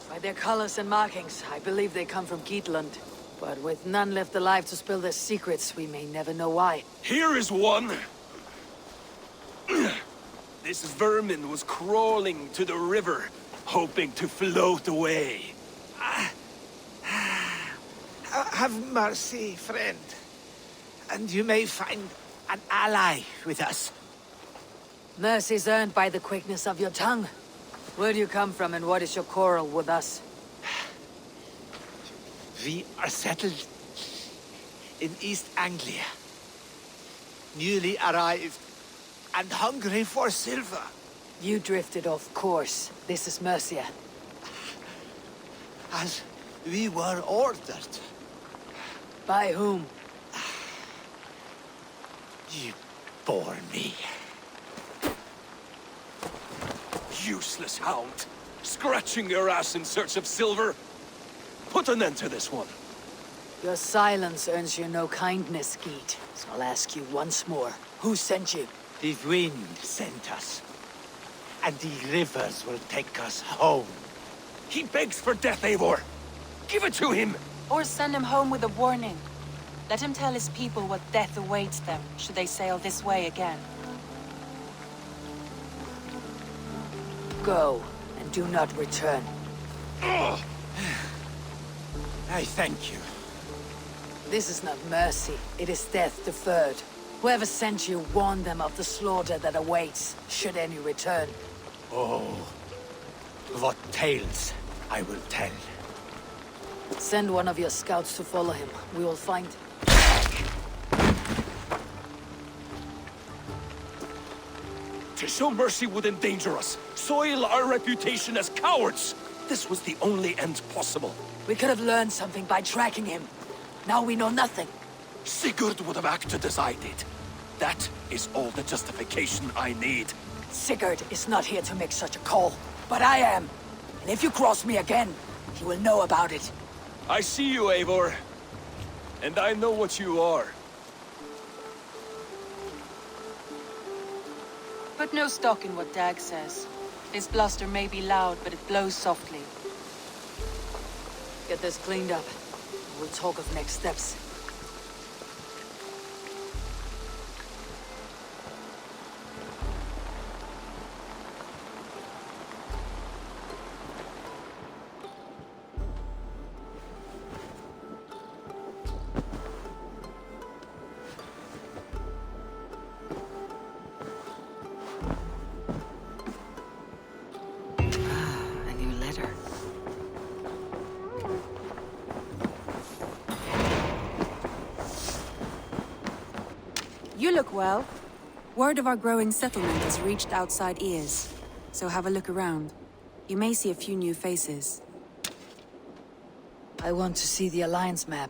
By their colors and markings, I believe they come from Geatland. But with none left alive to spill their secrets, we may never know why. Here is one! This vermin was crawling to the river, hoping to float away. Have mercy, friend. And you may find an ally with us. Mercy's earned by the quickness of your tongue. Where do you come from and what is your quarrel with us? We are settled in East Anglia. Newly arrived and hungry for silver. You drifted off course. This is Mercia. As we were ordered. By whom? You bore me. Useless hound! Scratching your ass in search of silver! Put an end to this one! Your silence earns you no kindness, Geet. So I'll ask you once more. Who sent you? The wind sent us. And the rivers will take us home. He begs for death, Eivor! Give it to him! Or send him home with a warning. Let him tell his people what death awaits them, should they sail this way again. Go, and do not return. I thank you. This is not mercy, it is death deferred. Whoever sent you warned them of the slaughter that awaits, should any return. Oh, what tales I will tell. Send one of your scouts to follow him. We will find... To show mercy would endanger us, soil our reputation as cowards. This was the only end possible. We could have learned something by tracking him. Now we know nothing. Sigurd would have acted as I did. That is all the justification I need. Sigurd is not here to make such a call, but I am. And if you cross me again, he will know about it. I see you, Eivor. And I know what you are. Put no stock in what Dag says. His bluster may be loud, but it blows softly. Get this cleaned up. We'll talk of next steps. You look well. Word of our growing settlement has reached outside ears, so have a look around. You may see a few new faces. I want to see the Alliance map.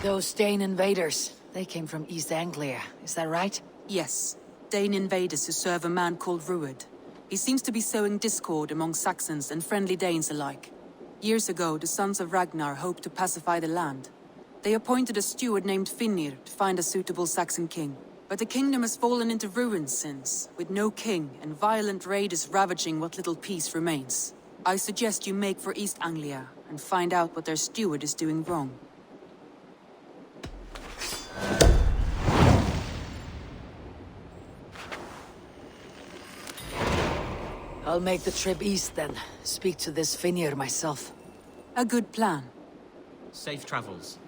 Those Dane invaders, they came from East Anglia, is that right? Yes. Dane invaders who serve a man called Ruud. He seems to be sowing discord among Saxons and friendly Danes alike. Years ago, the sons of Ragnar hoped to pacify the land. They appointed a steward named Finnir to find a suitable Saxon king. But the kingdom has fallen into ruins since, with no king and violent raiders ravaging what little peace remains. I suggest you make for East Anglia and find out what their steward is doing wrong. I'll make the trip east then. Speak to this Finnir myself. A good plan. Safe travels.